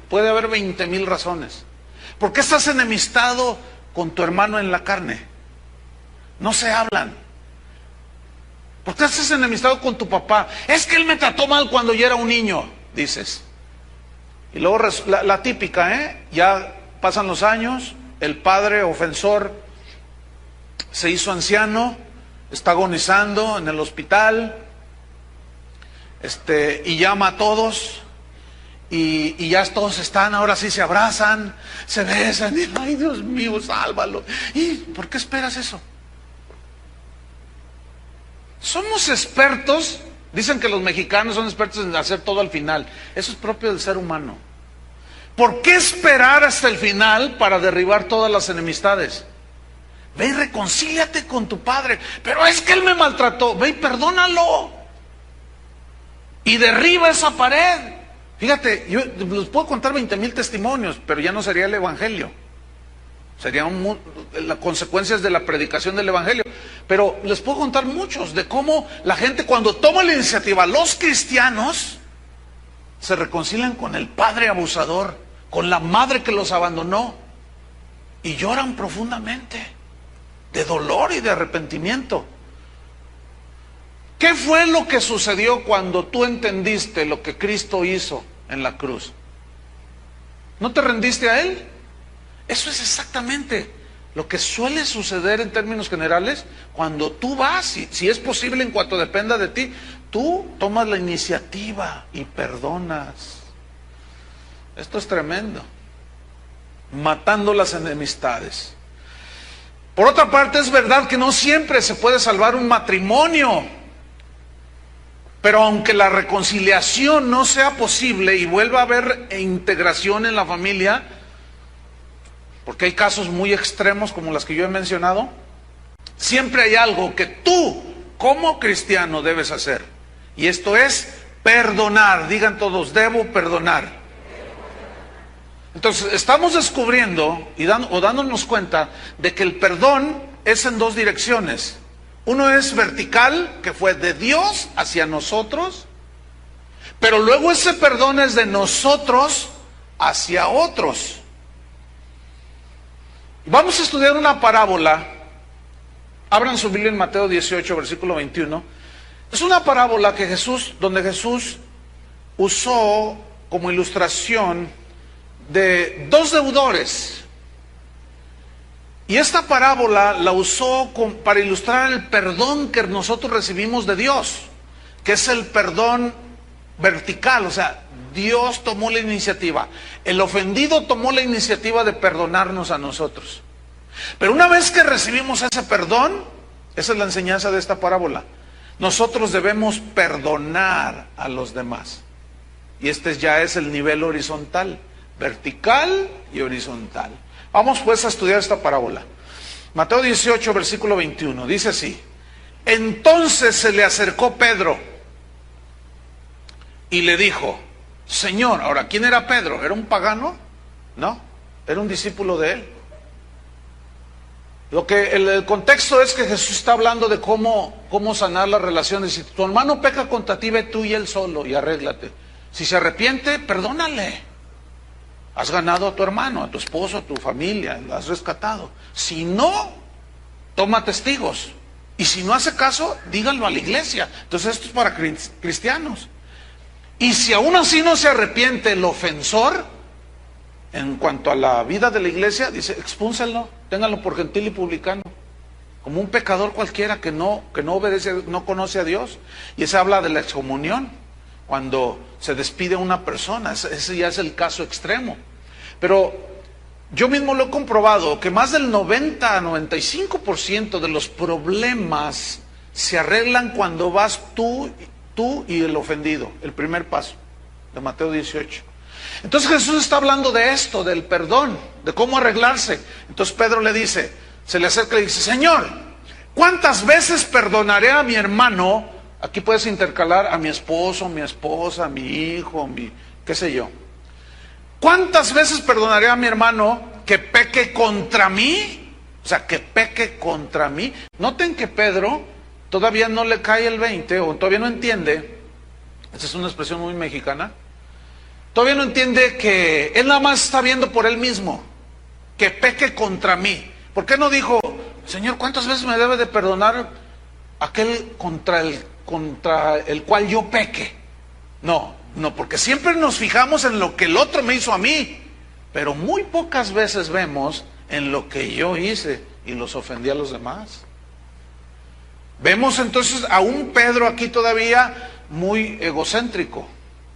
Puede haber 20,000 razones. ¿Por qué estás enemistado con tu hermano en la carne? No se hablan. ¿Por qué estás enemistado con tu papá? Es que él me trató mal cuando yo era un niño, dices. Y luego la típica, ya pasan los años, el padre ofensor se hizo anciano, está agonizando en el hospital, y llama a todos, y ya todos están, ahora sí se abrazan, se besan, y ay Dios mío, sálvalo. ¿Y por qué esperas eso? Somos expertos, dicen que los mexicanos son expertos en hacer todo al final. Eso es propio del ser humano. ¿Por qué esperar hasta el final para derribar todas las enemistades? Ve y reconcíliate con tu padre. Pero es que él me maltrató. Ve y perdónalo. Y derriba esa pared. Fíjate, yo les puedo contar 20,000 testimonios, pero ya no sería el evangelio. Serían las consecuencias de la predicación del evangelio. Pero les puedo contar muchos de cómo la gente, cuando toma la iniciativa, los cristianos se reconcilian con el padre abusador, con la madre que los abandonó, y lloran profundamente de dolor y de arrepentimiento. ¿Qué fue lo que sucedió cuando tú entendiste lo que Cristo hizo en la cruz? ¿No te rendiste a Él? Eso es exactamente lo que suele suceder en términos generales cuando tú vas, si es posible en cuanto dependa de ti, tú tomas la iniciativa y perdonas. Esto es tremendo. Matando las enemistades. Por otra parte, es verdad que no siempre se puede salvar un matrimonio. Pero aunque la reconciliación no sea posible y vuelva a haber integración en la familia, porque hay casos muy extremos como los que yo he mencionado, siempre hay algo que tú, como cristiano, debes hacer. Y esto es perdonar. Digan todos, debo perdonar. Entonces, estamos descubriendo o dándonos cuenta de que el perdón es en dos direcciones. Uno es vertical, que fue de Dios hacia nosotros, pero luego ese perdón es de nosotros hacia otros. Vamos a estudiar una parábola. Abran su Biblia en Mateo 18, versículo 21. Es una parábola donde Jesús usó como ilustración de dos deudores. Y esta parábola la usó para ilustrar el perdón que nosotros recibimos de Dios, que es el perdón vertical, o sea, Dios tomó la iniciativa. El ofendido tomó la iniciativa de perdonarnos a nosotros. Pero una vez que recibimos ese perdón, esa es la enseñanza de esta parábola, nosotros debemos perdonar a los demás. Y este ya es el nivel horizontal, vertical y horizontal. Vamos pues a estudiar esta parábola. Mateo 18, versículo 21, dice así: entonces se le acercó Pedro y le dijo, Señor. Ahora, ¿quién era Pedro? ¿Era un pagano? No, era un discípulo de él. El contexto es que Jesús está hablando de cómo sanar las relaciones. Si tu hermano peca contra ti, ve tú y él solo y arréglate. Si se arrepiente, perdónale. Has ganado a tu hermano, a tu esposo, a tu familia, lo has rescatado. Si no, toma testigos. Y si no hace caso, díganlo a la iglesia. Entonces esto es para cristianos. Y si aún así no se arrepiente el ofensor, en cuanto a la vida de la iglesia, dice, expúlsenlo, ténganlo por gentil y publicano, como un pecador cualquiera que no obedece, no conoce a Dios. Y ese habla de la excomunión, cuando se despide a una persona. Ese ya es el caso extremo. Pero yo mismo lo he comprobado, que más del 90 a 95% de los problemas se arreglan cuando vas tú y el ofendido. El primer paso de Mateo 18. Entonces Jesús está hablando de esto, del perdón, de cómo arreglarse. Entonces Pedro le dice, se le acerca y le dice, Señor, ¿cuántas veces perdonaré a mi hermano? Aquí puedes intercalar a mi esposo, mi esposa, mi hijo, qué sé yo. ¿Cuántas veces perdonaré a mi hermano que peque contra mí? O sea, que peque contra mí. Noten que Pedro todavía no le cae el 20, o todavía no entiende, esa es una expresión muy mexicana, todavía no entiende que él nada más está viendo por él mismo, que peque contra mí. ¿Por qué no dijo, Señor, cuántas veces me debe de perdonar aquel contra el cual yo peque? No, No, porque siempre nos fijamos en lo que el otro me hizo a mí, pero muy pocas veces vemos en lo que yo hice y los ofendí a los demás. Vemos entonces a un Pedro aquí todavía muy egocéntrico,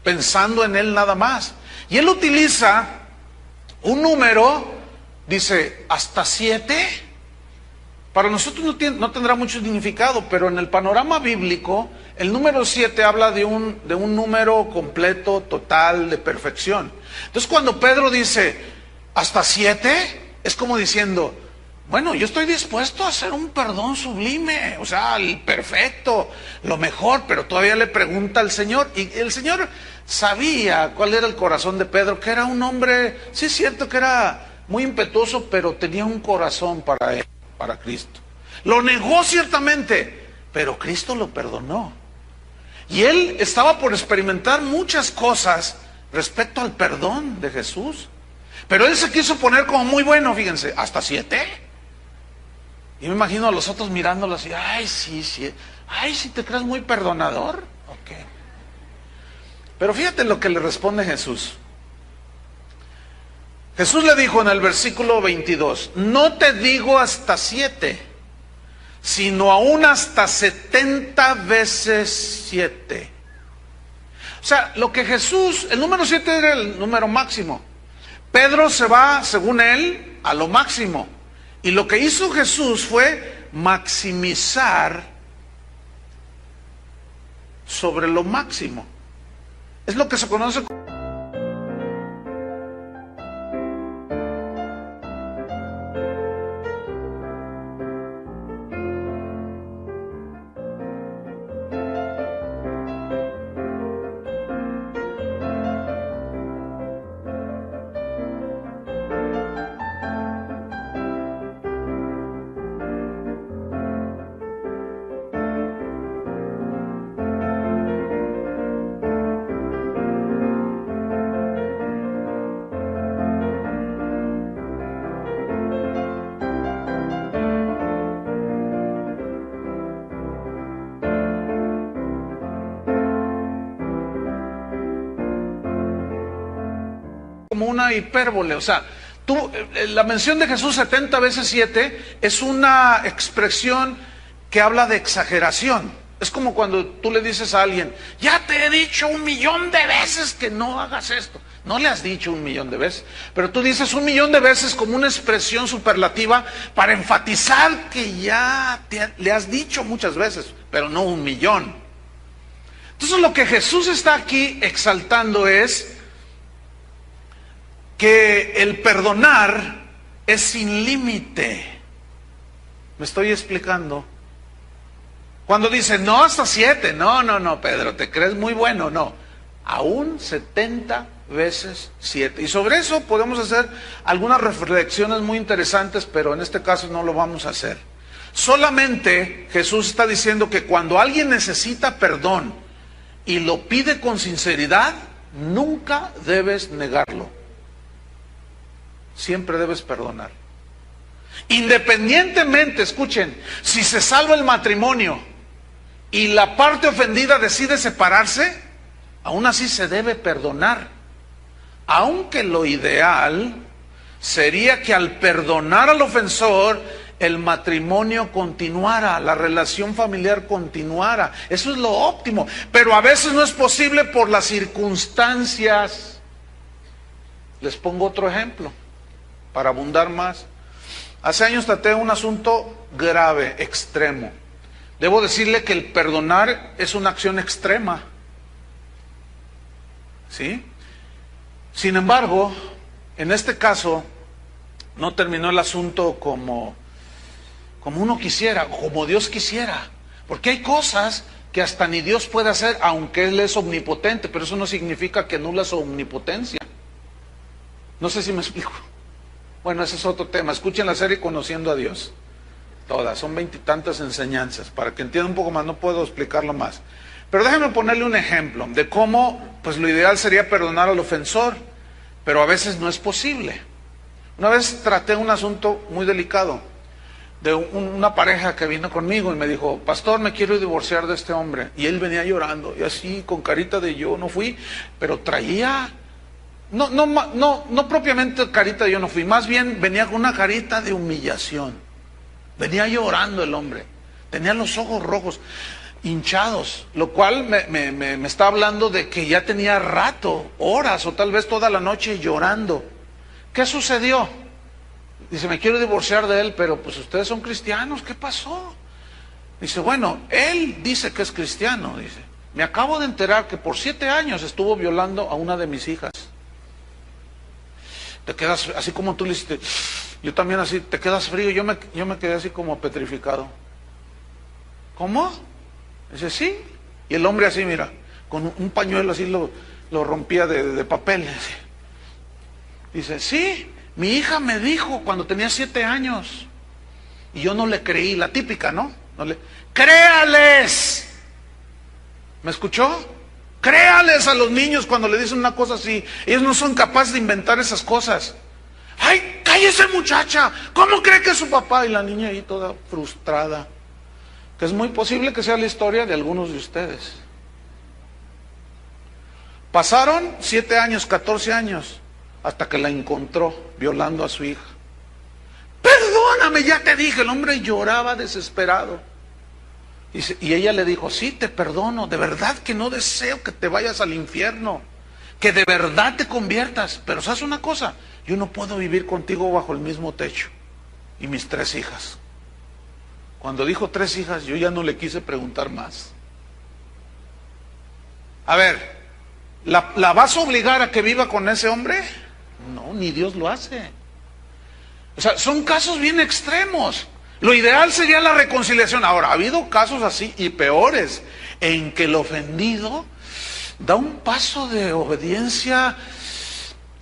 pensando en él nada más. Y él utiliza un número, dice, hasta 7. Para nosotros no tendrá mucho significado, pero en el panorama bíblico, el número 7 habla de un número completo, total, de perfección. Entonces cuando Pedro dice, hasta 7, es como diciendo, bueno, yo estoy dispuesto a hacer un perdón sublime, o sea, el perfecto, lo mejor, pero todavía le pregunta al Señor. Y el Señor sabía cuál era el corazón de Pedro, que era un hombre, sí es cierto que era muy impetuoso, pero tenía un corazón para él, para Cristo. Lo negó ciertamente, pero Cristo lo perdonó. Y él estaba por experimentar muchas cosas respecto al perdón de Jesús. Pero él se quiso poner como muy bueno, fíjense, hasta 7. Y me imagino a los otros mirándolo así, ay, sí, te crees muy perdonador. Ok. Pero fíjate lo que le responde Jesús. Jesús le dijo en el versículo 22, no te digo hasta 7, sino aún hasta 70 veces 7. O sea, lo que Jesús, el número 7 era el número máximo. Pedro se va, según él, a lo máximo. Y lo que hizo Jesús fue maximizar sobre lo máximo. Es lo que se conoce como una hipérbole, o sea, la mención de Jesús 70 veces 7 es una expresión que habla de exageración. Es como cuando tú le dices a alguien, ya te he dicho 1,000,000 de veces que no hagas esto. No le has dicho 1,000,000 de veces, pero tú dices 1,000,000 de veces como una expresión superlativa para enfatizar que ya le has dicho muchas veces, pero no 1,000,000. Entonces lo que Jesús está aquí exaltando es que el perdonar es sin límite. ¿Me estoy explicando? Cuando dice, no, hasta 7, no, Pedro, te crees muy bueno, no. Aún 70 veces 7. Y sobre eso podemos hacer algunas reflexiones muy interesantes, pero en este caso no lo vamos a hacer. Solamente Jesús está diciendo que cuando alguien necesita perdón y lo pide con sinceridad, nunca debes negarlo. Siempre debes perdonar. Independientemente, escuchen, si se salva el matrimonio y la parte ofendida decide separarse, aún así se debe perdonar. Aunque lo ideal sería que al perdonar al ofensor, el matrimonio continuara, la relación familiar continuara. Eso es lo óptimo. Pero a veces no es posible por las circunstancias. Les pongo otro ejemplo para abundar más. Hace años traté un asunto grave, extremo. Debo decirle que el perdonar es una acción extrema. ¿Sí? Sin embargo, en este caso, no terminó el asunto como uno quisiera, o como Dios quisiera. Porque hay cosas que hasta ni Dios puede hacer, aunque Él es omnipotente, pero eso no significa que anula su omnipotencia. No sé si me explico. Bueno, ese es otro tema. Escuchen la serie Conociendo a Dios. Todas, son 20 y tantas enseñanzas. Para que entiendan un poco más, no puedo explicarlo más. Pero déjenme ponerle un ejemplo de cómo, pues lo ideal sería perdonar al ofensor, pero a veces no es posible. Una vez traté un asunto muy delicado. de una pareja que vino conmigo y me dijo, pastor, me quiero divorciar de este hombre. Y él venía llorando, y así, con carita de yo no fui, pero traía, no propiamente carita de yo no fui, más bien venía con una carita de humillación. Venía llorando el hombre, tenía los ojos rojos, hinchados, lo cual me está hablando de que ya tenía rato, horas o tal vez toda la noche llorando. ¿Qué sucedió? Dice, me quiero divorciar de él, pero pues ustedes son cristianos, ¿qué pasó? Dice, bueno, él dice que es cristiano, dice. Me acabo de enterar que por 7 años estuvo violando a una de mis hijas. Te quedas, así como tú le hiciste, yo también así, te quedas frío, yo me quedé así como petrificado. ¿Cómo? Dice, sí. Y el hombre así, mira, con un pañuelo así lo rompía de papel. Dice, sí. Mi hija me dijo cuando tenía 7 años, y yo no le creí, la típica, ¿no? ¡Créales! ¿Me escuchó? Créales a los niños cuando le dicen una cosa así. Ellos no son capaces de inventar esas cosas. ¡Ay, cállese muchacha! ¿Cómo cree que es su papá? Y la niña ahí toda frustrada. Que es muy posible que sea la historia de algunos de ustedes. Pasaron 7 años, 14 años. Hasta que la encontró violando a su hija. Perdóname, ya te dije. El hombre lloraba desesperado. Y ella le dijo, sí, te perdono. De verdad que no deseo que te vayas al infierno. Que de verdad te conviertas. Pero ¿sabes una cosa? Yo no puedo vivir contigo bajo el mismo techo. Y mis 3 hijas. Cuando dijo 3 hijas, yo ya no le quise preguntar más. A ver, ¿la vas a obligar a que viva con ese hombre? No, ni Dios lo hace. O sea, son casos bien extremos. Lo ideal sería la reconciliación. Ahora, ha habido casos así y peores, en que el ofendido da un paso de obediencia,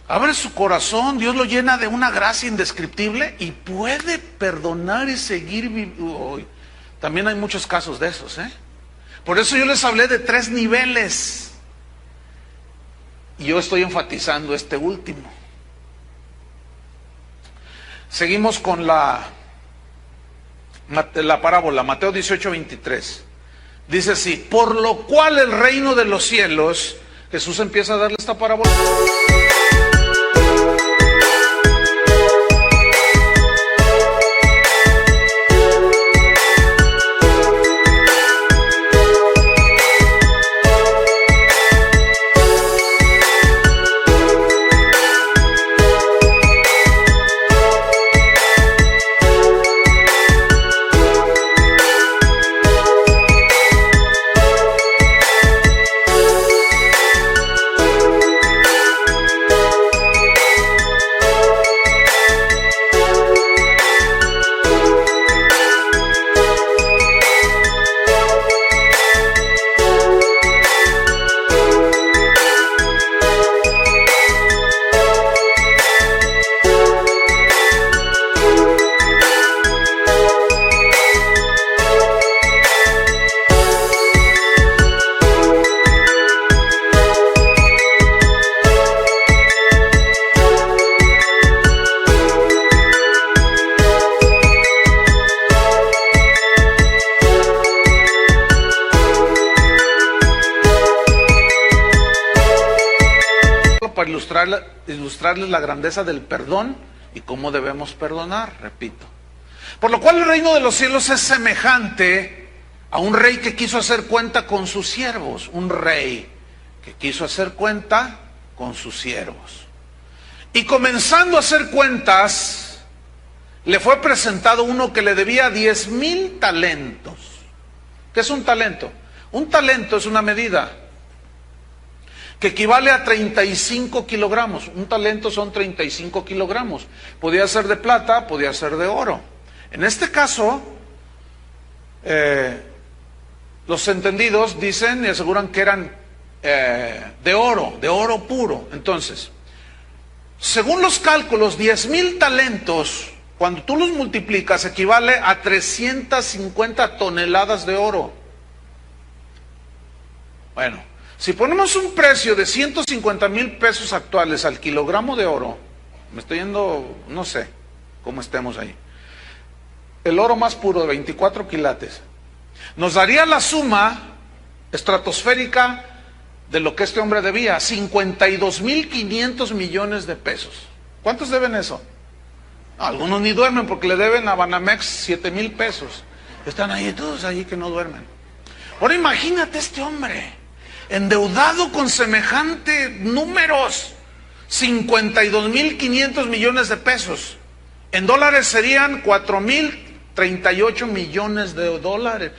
abre su corazón, Dios lo llena de una gracia indescriptible y puede perdonar y seguir viviendo. También hay muchos casos de esos, ¿eh? Por eso yo les hablé de 3 niveles. Y yo estoy enfatizando este último. Seguimos con la parábola, Mateo 18:23. Dice así, por lo cual el reino de los cielos, Jesús empieza a darle esta parábola. Para ilustrarles la grandeza del perdón y cómo debemos perdonar, repito. Por lo cual el reino de los cielos es semejante a un rey que quiso hacer cuenta con sus siervos. Un rey que quiso hacer cuenta con sus siervos. Y comenzando a hacer cuentas, le fue presentado uno que le debía 10,000 talentos. ¿Qué es un talento? Un talento es una medida que equivale a 35 kilogramos. Un talento son 35 kilogramos. Podía ser de plata, podía ser de oro. En este caso, los entendidos dicen y aseguran que eran de oro puro. Entonces, según los cálculos, 10,000 talentos, cuando tú los multiplicas, equivale a 350 toneladas de oro. Bueno, si ponemos un precio de 150,000 pesos actuales al kilogramo de oro, me estoy yendo, no sé cómo estemos ahí. el oro más puro de 24 quilates, nos daría la suma estratosférica de lo que este hombre debía, 52.500 millones de pesos. ¿Cuántos deben eso? No, algunos ni duermen porque le deben a Banamex 7,000 pesos. Están ahí todos allí que no duermen. Ahora imagínate este hombre, endeudado con semejante números, 52.500 millones de pesos. En dólares serían 4.038 millones de dólares.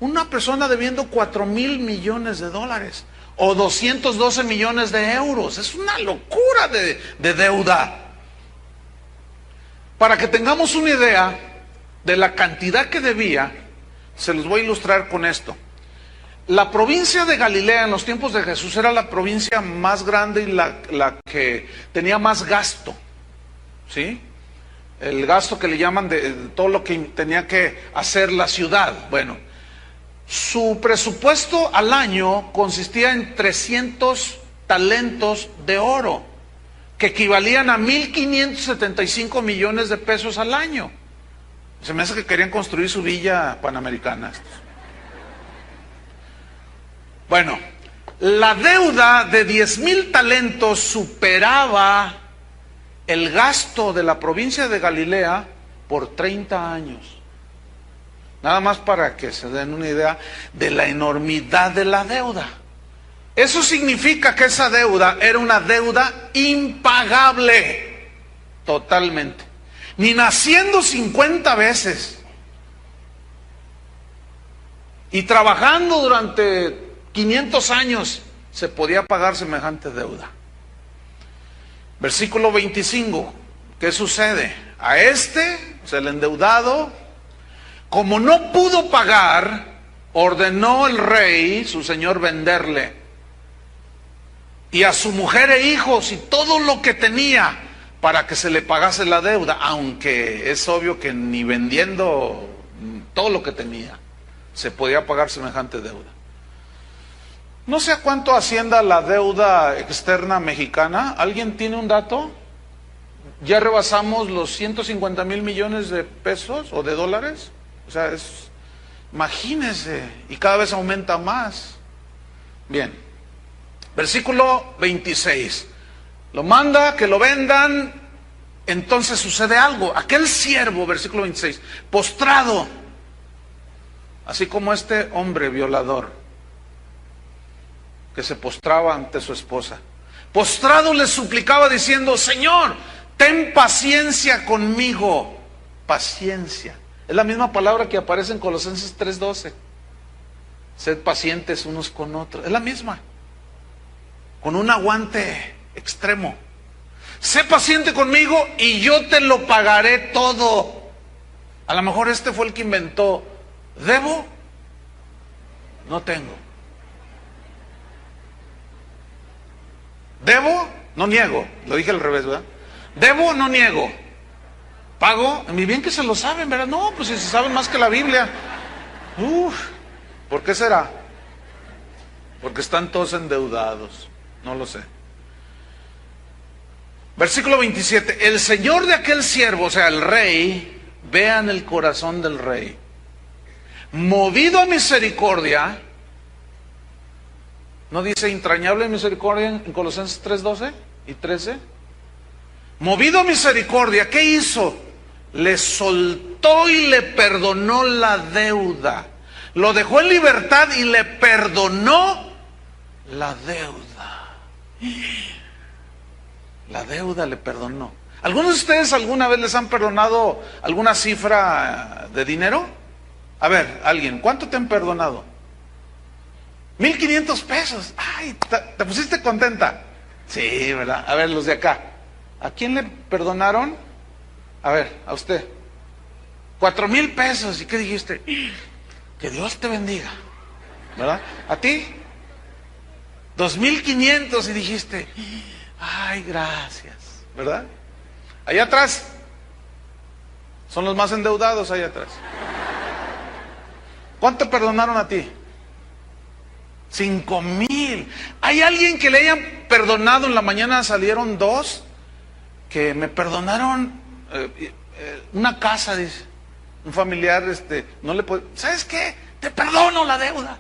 Una persona debiendo 4.000 millones de dólares o 212 millones de euros. Es una locura de deuda. Para que tengamos una idea de la cantidad que debía, se los voy a ilustrar con esto. La provincia de Galilea en los tiempos de Jesús era la provincia más grande y la que tenía más gasto, ¿sí? El gasto que le llaman de todo lo que tenía que hacer la ciudad. Bueno, su presupuesto al año consistía en 300 talentos de oro, que equivalían a 1.575 millones de pesos al año. Se me hace que querían construir su villa panamericana. Bueno, la deuda de 10,000 talentos superaba el gasto de la provincia de Galilea por 30 años. Nada más para que se den una idea de la enormidad de la deuda. Eso significa que esa deuda era una deuda impagable, totalmente. Ni naciendo 50 veces y trabajando durante 500 años se podía pagar semejante deuda. Versículo 25, ¿qué sucede? A este, o sea, el endeudado, como no pudo pagar, ordenó el rey, su señor, venderle, y a su mujer e hijos y todo lo que tenía, para que se le pagase la deuda, aunque es obvio que ni vendiendo todo lo que tenía se podía pagar semejante deuda. No sé a cuánto ascienda la deuda externa mexicana. ¿Alguien tiene un dato? ¿Ya rebasamos los 150,000 millones de pesos o de dólares? O sea, imagínense, y cada vez aumenta más. Bien, versículo 26. Lo manda que lo vendan, entonces sucede algo. Aquel siervo, versículo 26, postrado, así como este hombre violador, que se postraba ante su esposa. Postrado le suplicaba diciendo: Señor, ten paciencia conmigo. Paciencia. Es la misma palabra que aparece en Colosenses 3:12. Sed pacientes unos con otros. Es la misma. Con un aguante extremo. Sé paciente conmigo y yo te lo pagaré todo. A lo mejor este fue el que inventó: ¿debo? No tengo. ¿Debo? No niego. Lo dije al revés, ¿verdad? ¿Debo? No niego. ¿Pago? Muy bien que se lo saben, ¿verdad? No, pues si se saben más que la Biblia. ¿Por qué será? Porque están todos endeudados. No lo sé. Versículo 27. El señor de aquel siervo, o sea, el rey, vean el corazón del rey, movido a misericordia. ¿No dice entrañable misericordia en Colosenses 3:12 y 13? Movido a misericordia, ¿qué hizo? Le soltó y le perdonó la deuda. Lo dejó en libertad y le perdonó la deuda. La deuda le perdonó. ¿Algunos de ustedes alguna vez les han perdonado alguna cifra de dinero? A ver, alguien, ¿cuánto te han perdonado? 1,500 pesos. Ay, ¿te pusiste contenta? Sí, ¿verdad? A ver, los de acá. ¿A quién le perdonaron? A ver, a usted. 4,000 pesos. ¿Y qué dijiste? Que Dios te bendiga. ¿Verdad? ¿A ti? 2,500 y dijiste: ay, gracias. ¿Verdad? Allá atrás. Son los más endeudados allá atrás. ¿Cuánto perdonaron a ti? 5,000. ¿Hay alguien que le hayan perdonado? En la mañana salieron 2 que me perdonaron una casa, dice. Un familiar, no le puede, ¿sabes qué? Te perdono la deuda.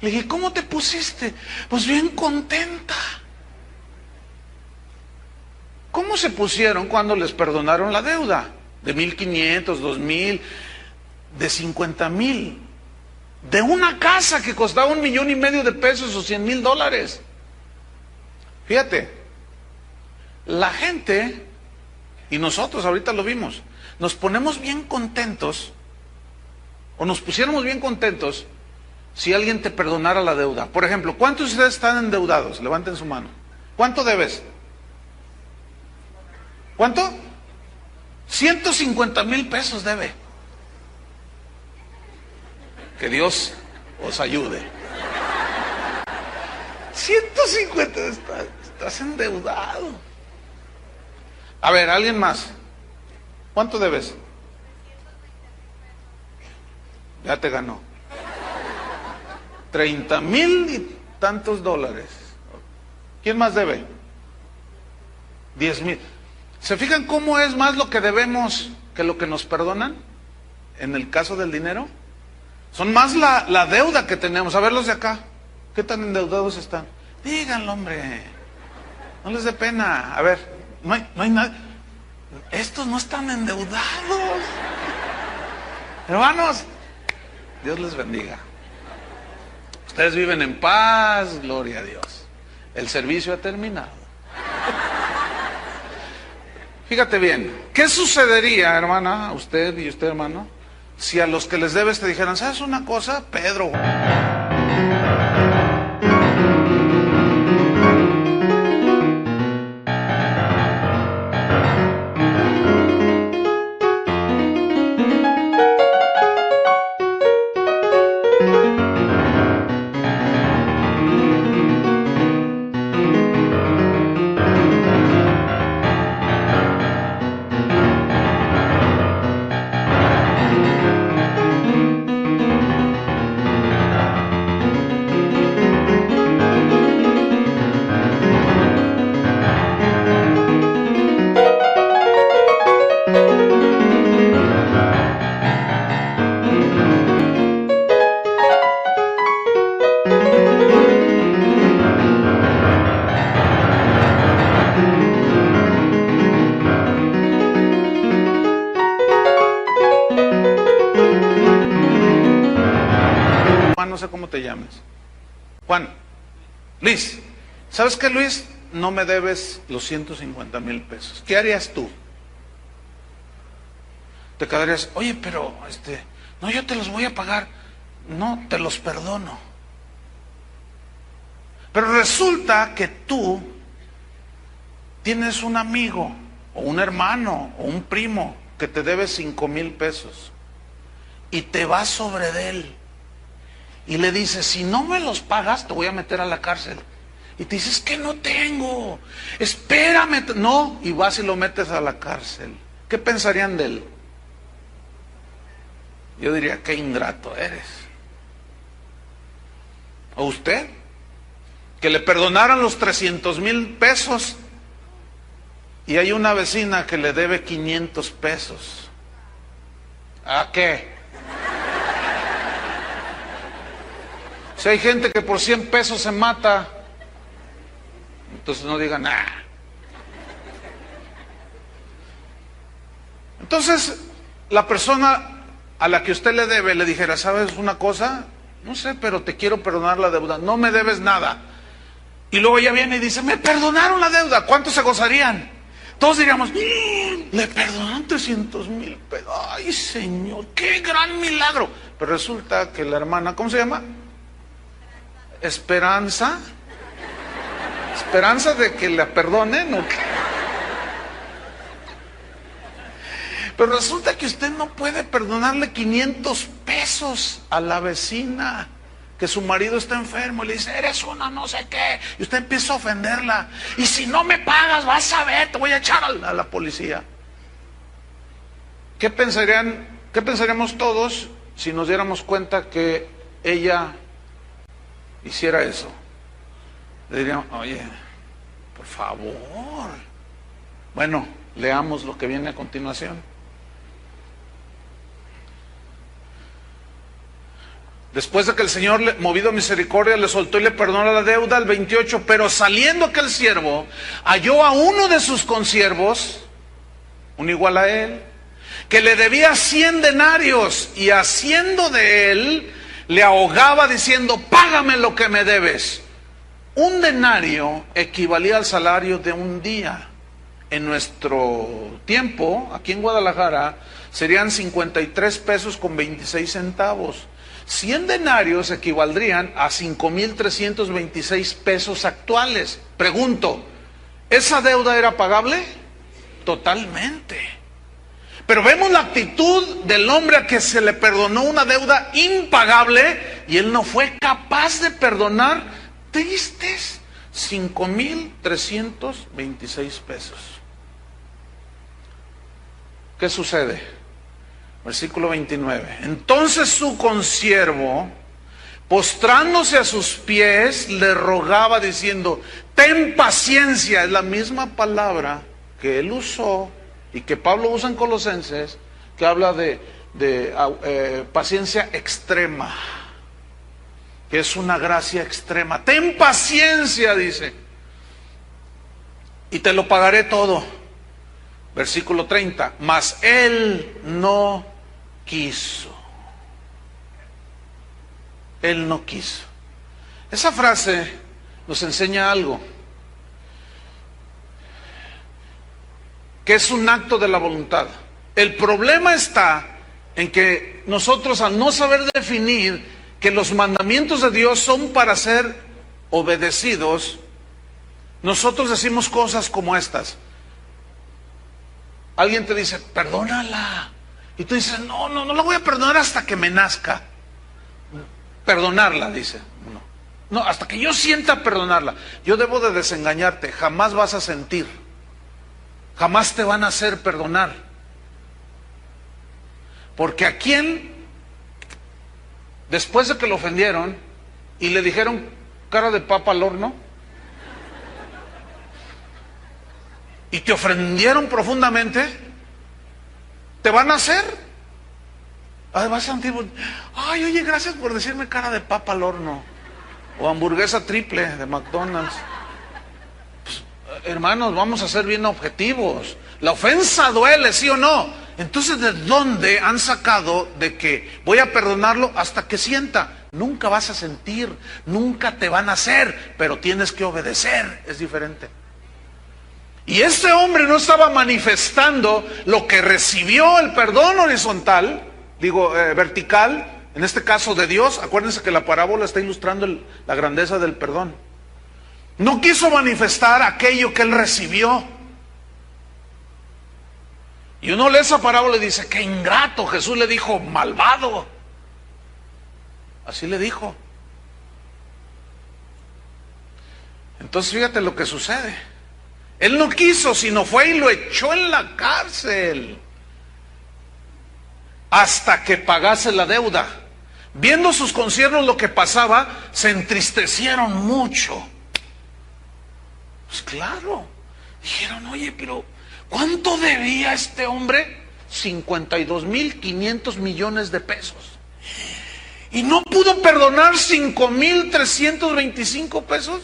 Le dije, ¿cómo te pusiste? Pues bien contenta. ¿Cómo se pusieron cuando les perdonaron la deuda? De 1,500, 2,000, de 50,000. De una casa que costaba 1,500,000 de pesos o 100,000 dólares. Fíjate, la gente, y nosotros ahorita lo vimos, nos ponemos bien contentos, o nos pusiéramos bien contentos, si alguien te perdonara la deuda. Por ejemplo, ¿cuántos de ustedes están endeudados? Levanten su mano. ¿Cuánto debes? ¿Cuánto? 150,000 pesos debe. Que Dios os ayude. 150, estás endeudado. A ver, ¿alguien más? ¿Cuánto debes? Ya te ganó. 30,000 y tantos dólares. ¿Quién más debe? 10,000. ¿Se fijan cómo es más lo que debemos que lo que nos perdonan? En el caso del dinero. Son más la deuda que tenemos. A ver los de acá. ¿Qué tan endeudados están? Díganlo, hombre. No les dé pena. A ver, no hay nada. Estos no están endeudados. Hermanos, Dios les bendiga. Ustedes viven en paz, gloria a Dios. El servicio ha terminado. Fíjate bien, ¿qué sucedería, hermana, usted y usted, hermano, si a los que les debes te dijeran, ¿sabes una cosa, Pedro? No sé cómo te llames. Juan. Luis. ¿Sabes qué, Luis? No me debes los 150,000 pesos. ¿Qué harías tú? Te quedarías, oye, pero no, yo te los voy a pagar. No, te los perdono. Pero resulta que tú tienes un amigo, o un hermano, o un primo, que te debe 5,000 pesos. Y te vas sobre de él. Y le dices, si no me los pagas, te voy a meter a la cárcel. Y te dices, que no tengo, espérame. No, y vas y lo metes a la cárcel. ¿Qué pensarían de él? Yo diría, qué ingrato eres. ¿O usted? Que le perdonaran los 300,000 pesos y hay una vecina que le debe 500 pesos. ¿A qué? Si hay gente que por 100 pesos se mata, entonces no digan nada. Entonces, la persona a la que usted le debe le dijera, ¿sabes una cosa? No sé, pero te quiero perdonar la deuda. No me debes nada. Y luego ella viene y dice, me perdonaron la deuda. ¿Cuántos se gozarían? Todos diríamos, le perdonaron 300,000 pesos. Ay, Señor, qué gran milagro. Pero resulta que la hermana, ¿cómo se llama? Esperanza. Esperanza de que la perdonen, ¿o qué? Pero resulta que usted no puede perdonarle 500 pesos a la vecina, que su marido está enfermo, y le dice, eres una no sé qué, y usted empieza a ofenderla, y si no me pagas, vas a ver, te voy a echar a la policía. ¿Qué pensaríamos todos si nos diéramos cuenta que ella hiciera eso? Le diríamos, oye, por favor. Bueno, leamos lo que viene a continuación. Después de que el Señor, movido a misericordia, le soltó y le perdonó la deuda, el 28, pero saliendo aquel siervo, halló a uno de sus consiervos, un igual a él, que le debía 100 denarios, y haciendo de él, le ahogaba diciendo, págame lo que me debes. Un denario equivalía al salario de un día. En nuestro tiempo, aquí en Guadalajara, serían 53 pesos con 26 centavos. 100 denarios equivaldrían a 5,326 pesos actuales. Pregunto, ¿esa deuda era pagable? Totalmente. Pero vemos la actitud del hombre a que se le perdonó una deuda impagable y él no fue capaz de perdonar tristes 5,326 pesos. ¿Qué sucede? Versículo 29. Entonces su consiervo, postrándose a sus pies, le rogaba diciendo, ten paciencia. Es la misma palabra que él usó y que Pablo usa en Colosenses, que habla de paciencia extrema, que es una gracia extrema. Ten paciencia, dice, y te lo pagaré todo. Versículo 30, mas él no quiso. Él no quiso. Esa frase nos enseña algo, que es un acto de la voluntad. El problema está en que nosotros, al no saber definir que los mandamientos de Dios son para ser obedecidos, nosotros decimos cosas como estas. Alguien te dice, perdónala. Y tú dices, no la voy a perdonar hasta que me nazca. Perdonarla, dice. No, hasta que yo sienta perdonarla. Yo debo de desengañarte, jamás vas a sentir. Jamás te van a hacer perdonar. Porque a quien, después de que lo ofendieron y le dijeron cara de papa al horno, y te ofendieron profundamente, te van a hacer. Vas a sentir, ay, oye, gracias por decirme cara de papa al horno, o hamburguesa triple de McDonald's. Pues, hermanos, vamos a ser bien objetivos. La ofensa duele, ¿sí o no? Entonces, ¿de dónde han sacado de que voy a perdonarlo hasta que sienta? Nunca vas a sentir, nunca te van a hacer, pero tienes que obedecer, es diferente. Y este hombre no estaba manifestando lo que recibió el perdón horizontal, vertical, en este caso de Dios. Acuérdense que la parábola está ilustrando la grandeza del perdón. No quiso manifestar aquello que él recibió. Y uno lee esa parábola y dice, qué ingrato. Jesús le dijo, malvado. Así le dijo. Entonces fíjate lo que sucede. Él no quiso, sino fue y lo echó en la cárcel hasta que pagase la deuda. Viendo sus consiervos lo que pasaba, se entristecieron mucho. Pues claro, dijeron, oye, pero ¿cuánto debía este hombre? 52,500 millones de pesos. ¿Y no pudo perdonar 5,325 pesos?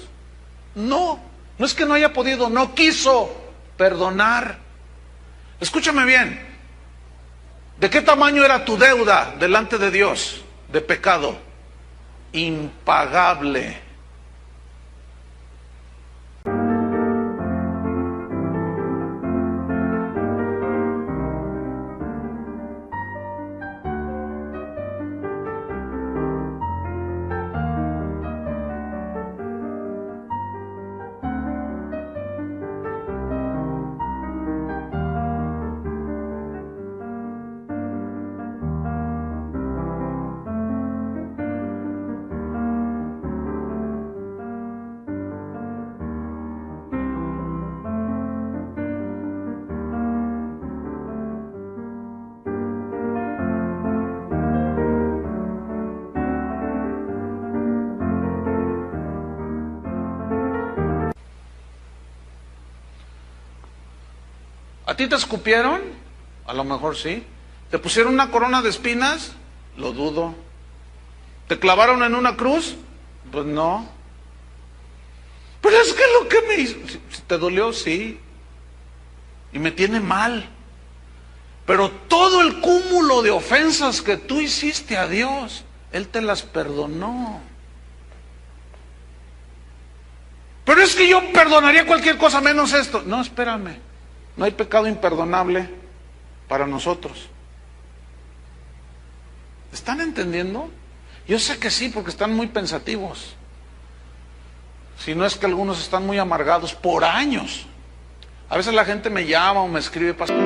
No es que no haya podido, no quiso perdonar. Escúchame bien, ¿de qué tamaño era tu deuda delante de Dios de pecado? Impagable. ¿A ti te escupieron? A lo mejor sí. ¿Te pusieron una corona de espinas? Lo dudo. ¿Te clavaron en una cruz? Pues no. Pero es que lo que me hizo, si te dolió, sí. Y me tiene mal. Pero todo el cúmulo de ofensas que tú hiciste a Dios, Él te las perdonó. Pero es que yo perdonaría cualquier cosa menos esto. No, espérame. No hay pecado imperdonable para nosotros. ¿Están entendiendo? Yo sé que sí, porque están muy pensativos. Si no es que algunos están muy amargados por años. A veces la gente me llama o me escribe, pastor.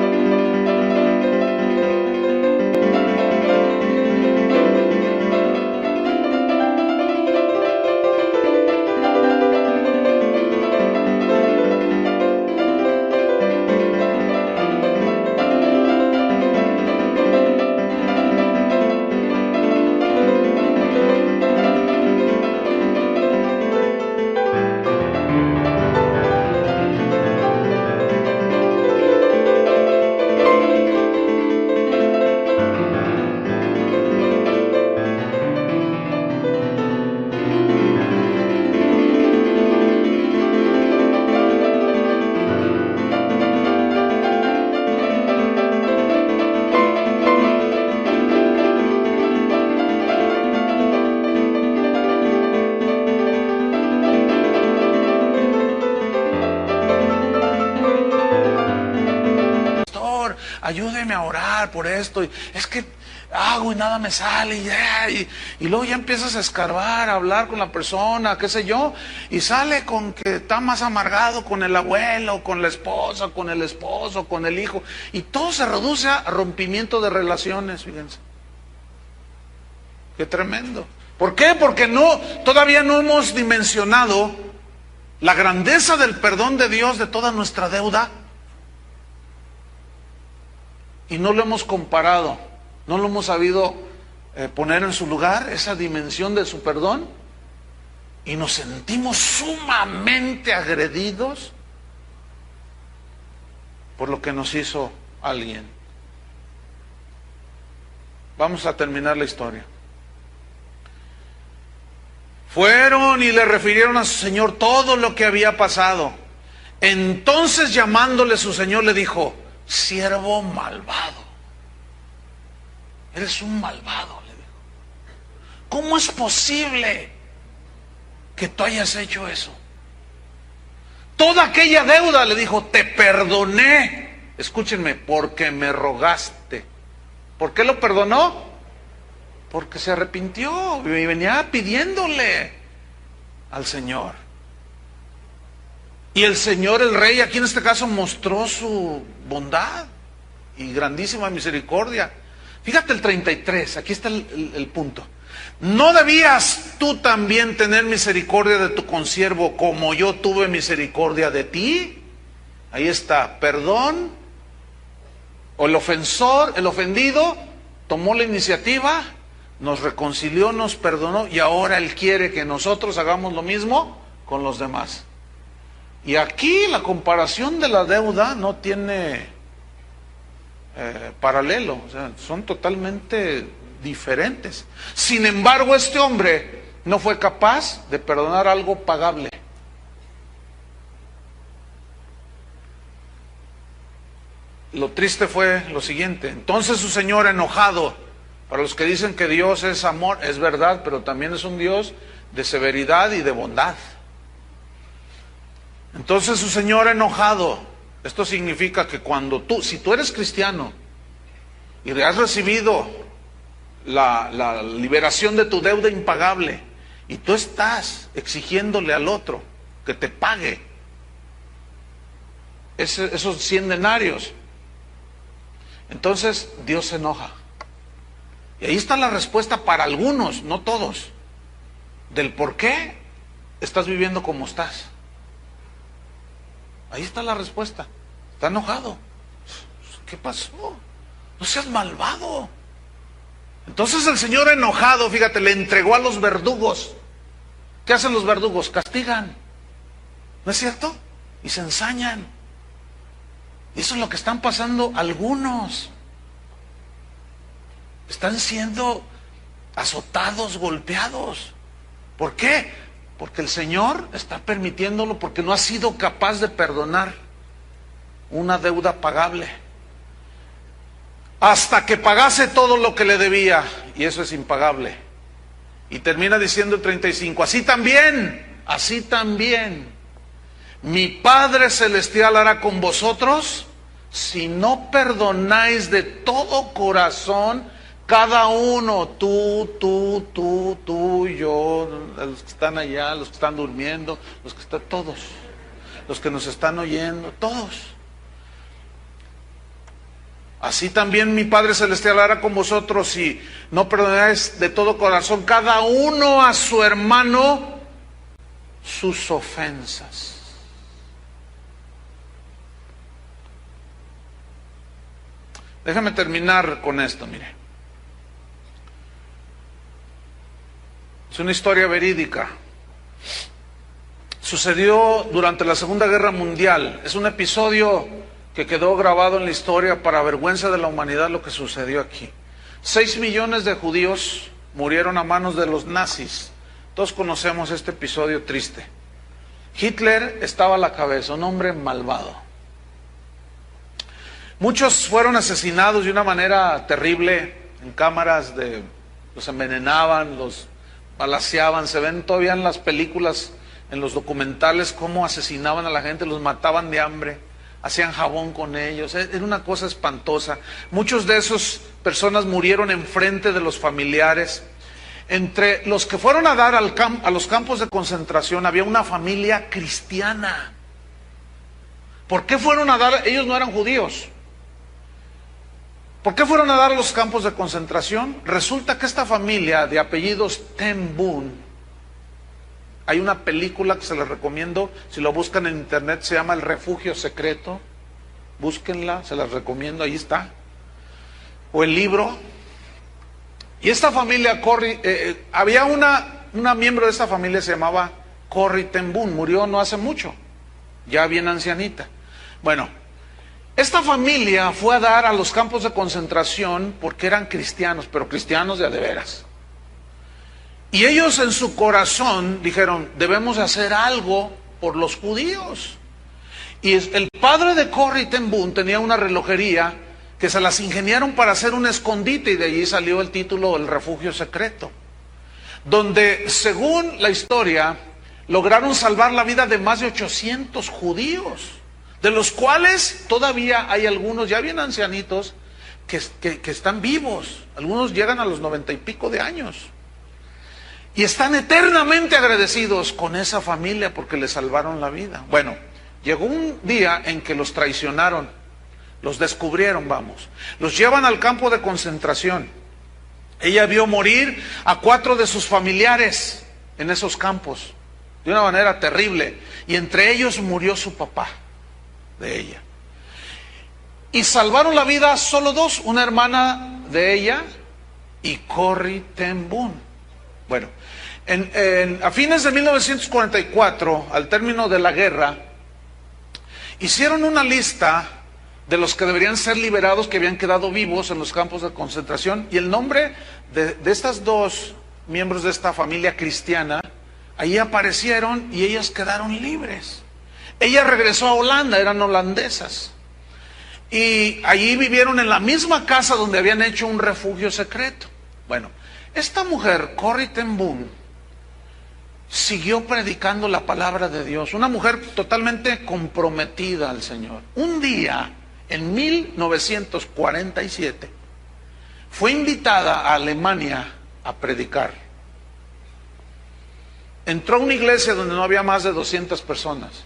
Ayúdeme a orar por esto, es que hago y nada me sale, y luego ya empiezas a escarbar, a hablar con la persona, qué sé yo, y sale con que está más amargado con el abuelo, con la esposa, con el esposo, con el hijo, y todo se reduce a rompimiento de relaciones, fíjense. Qué tremendo. ¿Por qué? Porque todavía no hemos dimensionado la grandeza del perdón de Dios de toda nuestra deuda. Y no lo hemos comparado, no lo hemos sabido poner en su lugar, esa dimensión de su perdón, y nos sentimos sumamente agredidos por lo que nos hizo alguien. Vamos a terminar la historia. Fueron y le refirieron a su señor todo lo que había pasado. Entonces, llamándole su señor, le dijo: siervo malvado, eres un malvado, le dijo. ¿Cómo es posible que tú hayas hecho eso? Toda aquella deuda, le dijo, te perdoné. Escúchenme, porque me rogaste. ¿Por qué lo perdonó? Porque se arrepintió y venía pidiéndole al Señor. Y el Señor, el Rey, aquí en este caso mostró su bondad y grandísima misericordia. Fíjate el 33, aquí está el punto. ¿No debías tú también tener misericordia de tu consiervo como yo tuve misericordia de ti? Ahí está, perdón. O el ofensor, el ofendido, tomó la iniciativa, nos reconcilió, nos perdonó, y ahora Él quiere que nosotros hagamos lo mismo con los demás. Y aquí la comparación de la deuda no tiene paralelo, o sea, son totalmente diferentes. Sin embargo, este hombre no fue capaz de perdonar algo pagable. Lo triste fue lo siguiente. Entonces su señor, enojado, para los que dicen que Dios es amor, es verdad, pero también es un Dios de severidad y de bondad. Entonces su señor, enojado, esto significa que cuando si tú eres cristiano y has recibido la liberación de tu deuda impagable y tú estás exigiéndole al otro que te pague esos 100 denarios, entonces Dios se enoja. Y ahí está la respuesta para algunos, no todos, del por qué estás viviendo como estás. Ahí está la respuesta. Está enojado. ¿Qué pasó? No seas malvado. Entonces el Señor, enojado, fíjate, le entregó a los verdugos. ¿Qué hacen los verdugos? Castigan. ¿No es cierto? Y se ensañan. Y eso es lo que están pasando algunos. Están siendo azotados, golpeados. ¿Por qué? Porque el Señor está permitiéndolo, porque no ha sido capaz de perdonar una deuda pagable hasta que pagase todo lo que le debía, y eso es impagable. Y termina diciendo el 35, así también, mi Padre Celestial hará con vosotros si no perdonáis de todo corazón, cada uno, tú, yo, los que están allá, los que están durmiendo, los que están, todos, los que nos están oyendo, todos. Así también mi Padre Celestial hará con vosotros si no perdonáis de todo corazón, cada uno a su hermano, sus ofensas. Déjame terminar con esto, mire. Es una historia verídica. Sucedió durante la Segunda Guerra Mundial. Es un episodio que quedó grabado en la historia para vergüenza de la humanidad, lo que sucedió aquí. 6 millones de judíos murieron a manos de los nazis. Todos conocemos este episodio triste. Hitler estaba a la cabeza, un hombre malvado. Muchos fueron asesinados de una manera terrible en cámaras los envenenaban, los balaceaban. Se ven todavía en las películas, en los documentales, cómo asesinaban a la gente, los mataban de hambre, hacían jabón con ellos. Era una cosa espantosa. Muchos de esas personas murieron enfrente de los familiares. Entre los que fueron a dar a los campos de concentración había una familia cristiana. ¿Por qué fueron a dar? Ellos no eran judíos. ¿Por qué fueron a dar a los campos de concentración? Resulta que esta familia de apellidos Ten Boom, hay una película que se les recomiendo, si lo buscan en internet, se llama El Refugio Secreto. Búsquenla, se las recomiendo, ahí está. O el libro. Y esta familia, había una miembro de esta familia, se llamaba Corrie Ten Boom, murió no hace mucho, ya bien ancianita. Bueno, esta familia fue a dar a los campos de concentración porque eran cristianos, pero cristianos de a de veras. Y ellos en su corazón dijeron, debemos hacer algo por los judíos. Y el padre de Corrie Ten Boom tenía una relojería que se las ingeniaron para hacer un escondite, y de allí salió el título El Refugio Secreto, donde según la historia lograron salvar la vida de más de 800 judíos, de los cuales todavía hay algunos ya bien ancianitos que están vivos. Algunos llegan a los 90 y pico de años y están eternamente agradecidos con esa familia porque les salvaron la vida. Bueno, llegó un día en que los traicionaron, los descubrieron, los llevan al campo de concentración. Ella vio morir a 4 de sus familiares en esos campos de una manera terrible, y entre ellos murió su papá de ella. Y salvaron la vida solo 2, una hermana de ella y Corrie Ten Boom. Bueno, a fines de 1944, al término de la guerra, hicieron una lista de los que deberían ser liberados, que habían quedado vivos en los campos de concentración, y el nombre de estas 2 miembros de esta familia cristiana, ahí aparecieron y ellas quedaron libres. Ella regresó a Holanda, eran holandesas, y allí vivieron en la misma casa donde habían hecho un refugio secreto. Bueno, esta mujer, Corrie Ten Boom, siguió predicando la palabra de Dios, una mujer totalmente comprometida al Señor. Un día, en 1947, fue invitada a Alemania a predicar. Entró a una iglesia donde no había más de 200 personas.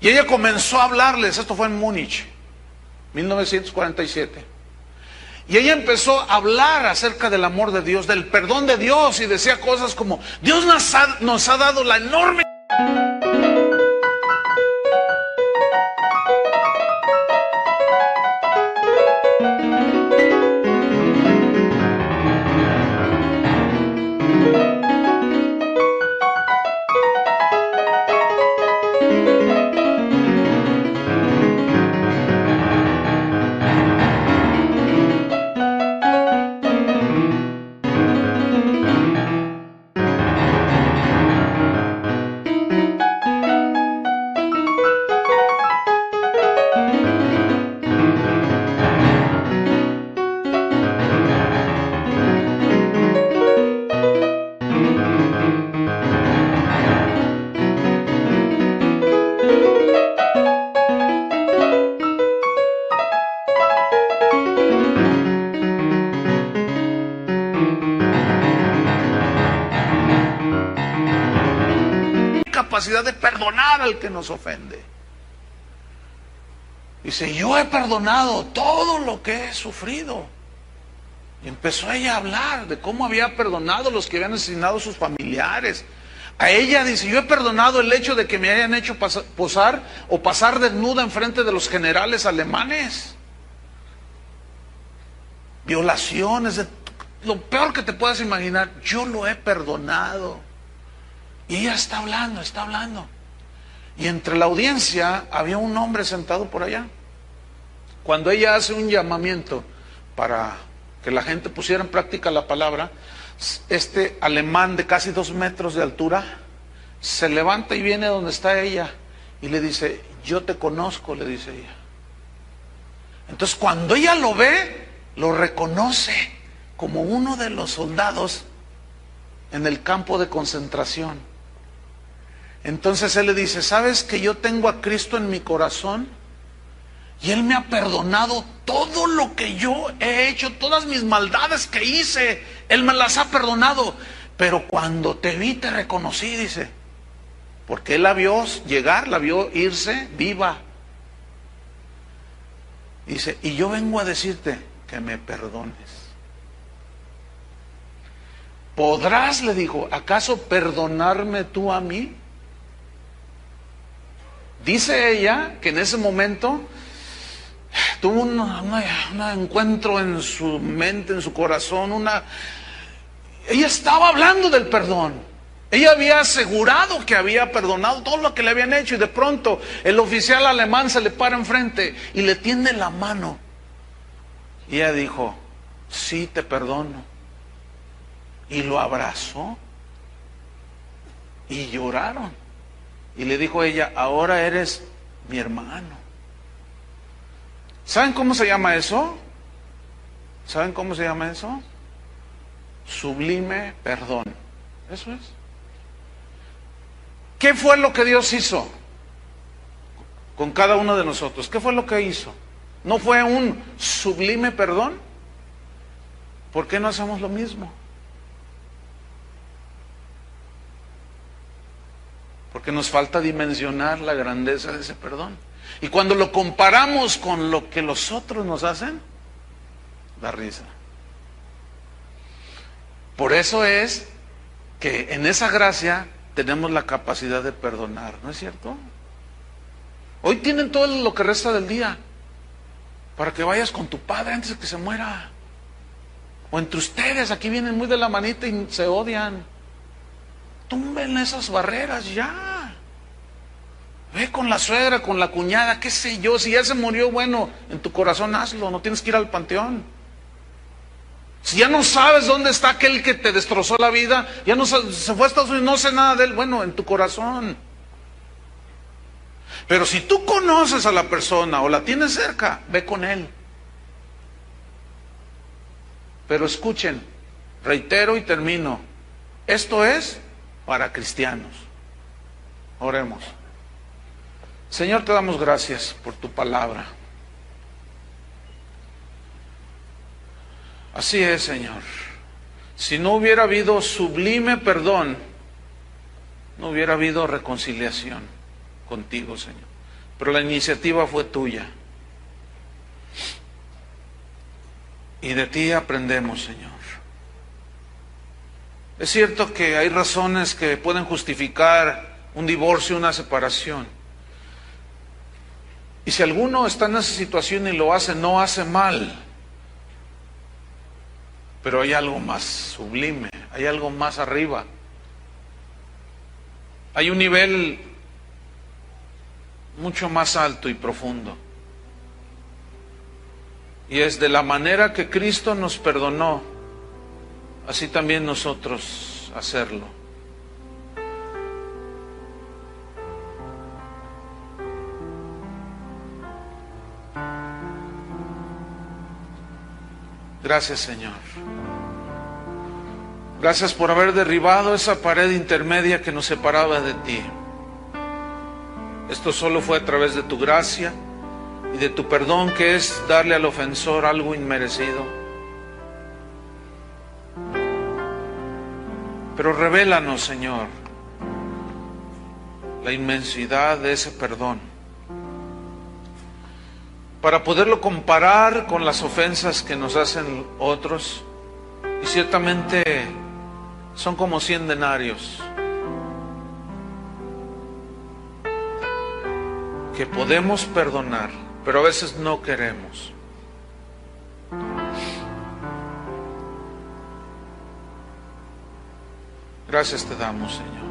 Y ella comenzó a hablarles, esto fue en Múnich, 1947. Y ella empezó a hablar acerca del amor de Dios, del perdón de Dios, y decía cosas como, Dios nos ha dado la enorme... capacidad de perdonar al que nos ofende. Dice, yo he perdonado todo lo que he sufrido. Y empezó ella a hablar de cómo había perdonado a los que habían asesinado a sus familiares. A ella dice, yo he perdonado el hecho de que me hayan hecho posar o pasar desnuda enfrente de los generales alemanes. Violaciones, lo peor que te puedas imaginar, yo lo he perdonado. Y ella está hablando. Y entre la audiencia había un hombre sentado por allá. Cuando ella hace un llamamiento para que la gente pusiera en práctica la palabra, este alemán de casi 2 metros de altura se levanta y viene donde está ella y le dice, yo te conozco, le dice ella. Entonces cuando ella lo ve, lo reconoce como uno de los soldados en el campo de concentración. Entonces él le dice, ¿sabes que yo tengo a Cristo en mi corazón? Y Él me ha perdonado todo lo que yo he hecho, todas mis maldades que hice, Él me las ha perdonado. Pero cuando te vi te reconocí, dice, porque Él la vio llegar, la vio irse viva. Dice, y yo vengo a decirte que me perdones. ¿Podrás, le dijo, acaso perdonarme tú a mí? Dice ella que en ese momento tuvo un encuentro en su mente, en su corazón, ella estaba hablando del perdón. Ella había asegurado que había perdonado todo lo que le habían hecho y de pronto el oficial alemán se le para enfrente y le tiende la mano. Y ella dijo, sí, te perdono. Y lo abrazó y lloraron. Y le dijo ella, ahora eres mi hermano. ¿Saben cómo se llama eso? ¿Saben cómo se llama eso? Sublime perdón. Eso es. ¿Qué fue lo que Dios hizo con cada uno de nosotros? ¿Qué fue lo que hizo? ¿No fue un sublime perdón? ¿Por qué no hacemos lo mismo? Porque nos falta dimensionar la grandeza de ese perdón. Y cuando lo comparamos con lo que los otros nos hacen, da risa. Por eso es que en esa gracia tenemos la capacidad de perdonar, ¿no es cierto? Hoy tienen todo lo que resta del día para que vayas con tu padre antes de que se muera. O entre ustedes, aquí vienen muy de la manita y se odian. Tumben esas barreras ya. Ve con la suegra, con la cuñada, qué sé yo, si ya se murió, bueno, en tu corazón hazlo, no tienes que ir al panteón. Si ya no sabes dónde está aquel que te destrozó la vida, ya no se fue a Estados Unidos, no sé nada de él, bueno, en tu corazón. Pero si tú conoces a la persona o la tienes cerca, ve con él. Pero escuchen, reitero y termino, esto es para cristianos. Oremos. Señor, te damos gracias por tu palabra. Así es, Señor. Si no hubiera habido sublime perdón, no hubiera habido reconciliación contigo, Señor. Pero la iniciativa fue tuya. Y de ti aprendemos, Señor. Es cierto que hay razones que pueden justificar un divorcio, una separación. Y si alguno está en esa situación y lo hace, no hace mal. Pero hay algo más sublime, hay algo más arriba. Hay un nivel mucho más alto y profundo. Y es de la manera que Cristo nos perdonó, así también nosotros hacerlo. Gracias, Señor. Gracias por haber derribado esa pared intermedia que nos separaba de ti. Esto solo fue a través de tu gracia y de tu perdón, que es darle al ofensor algo inmerecido. Pero revélanos, Señor, la inmensidad de ese perdón, para poderlo comparar con las ofensas que nos hacen otros, y ciertamente son como 100 denarios que podemos perdonar, pero a veces no queremos. Gracias te damos, Señor,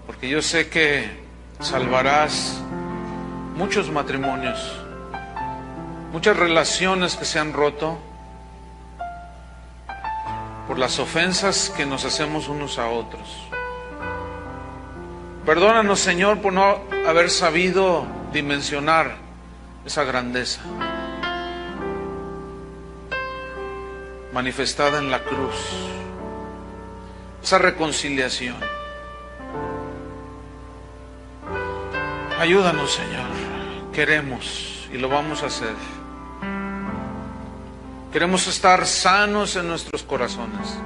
porque yo sé que salvarás muchos matrimonios, muchas relaciones que se han roto por las ofensas que nos hacemos unos a otros. Perdónanos, Señor, por no haber sabido dimensionar esa grandeza manifestada en la cruz, esa reconciliación. Ayúdanos, Señor. Queremos y lo vamos a hacer. Queremos estar sanos en nuestros corazones,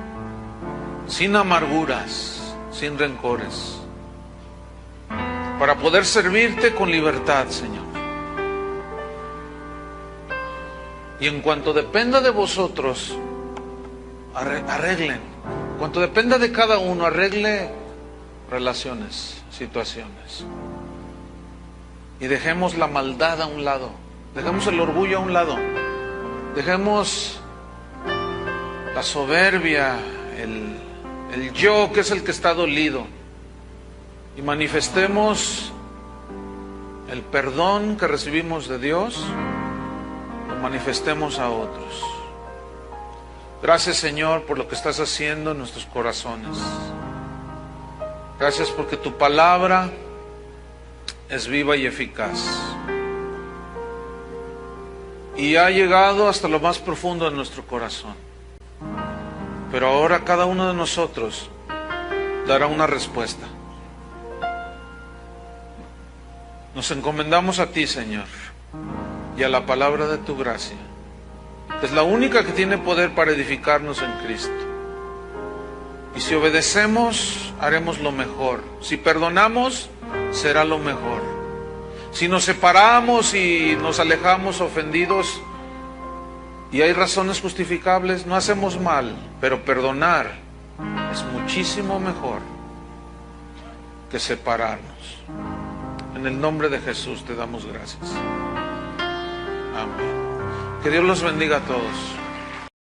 sin amarguras, sin rencores, para poder servirte con libertad, Señor. Y en cuanto dependa de vosotros, arreglen. En cuanto dependa de cada uno, arregle relaciones, situaciones. Y dejemos la maldad a un lado, dejemos el orgullo a un lado, dejemos la soberbia, el yo que es el que está dolido, y manifestemos el perdón que recibimos de Dios, lo manifestemos a otros. Gracias, Señor, por lo que estás haciendo en nuestros corazones. Gracias porque tu palabra es viva y eficaz, y ha llegado hasta lo más profundo de nuestro corazón. Pero ahora cada uno de nosotros dará una respuesta. Nos encomendamos a ti, Señor, y a la palabra de tu gracia. Es la única que tiene poder para edificarnos en Cristo. Y si obedecemos, haremos lo mejor. Si perdonamos, será lo mejor. Si nos separamos y nos alejamos ofendidos y hay razones justificables, no hacemos mal, pero perdonar es muchísimo mejor que separarnos. En el nombre de Jesús te damos gracias. Amén. Que Dios los bendiga a todos.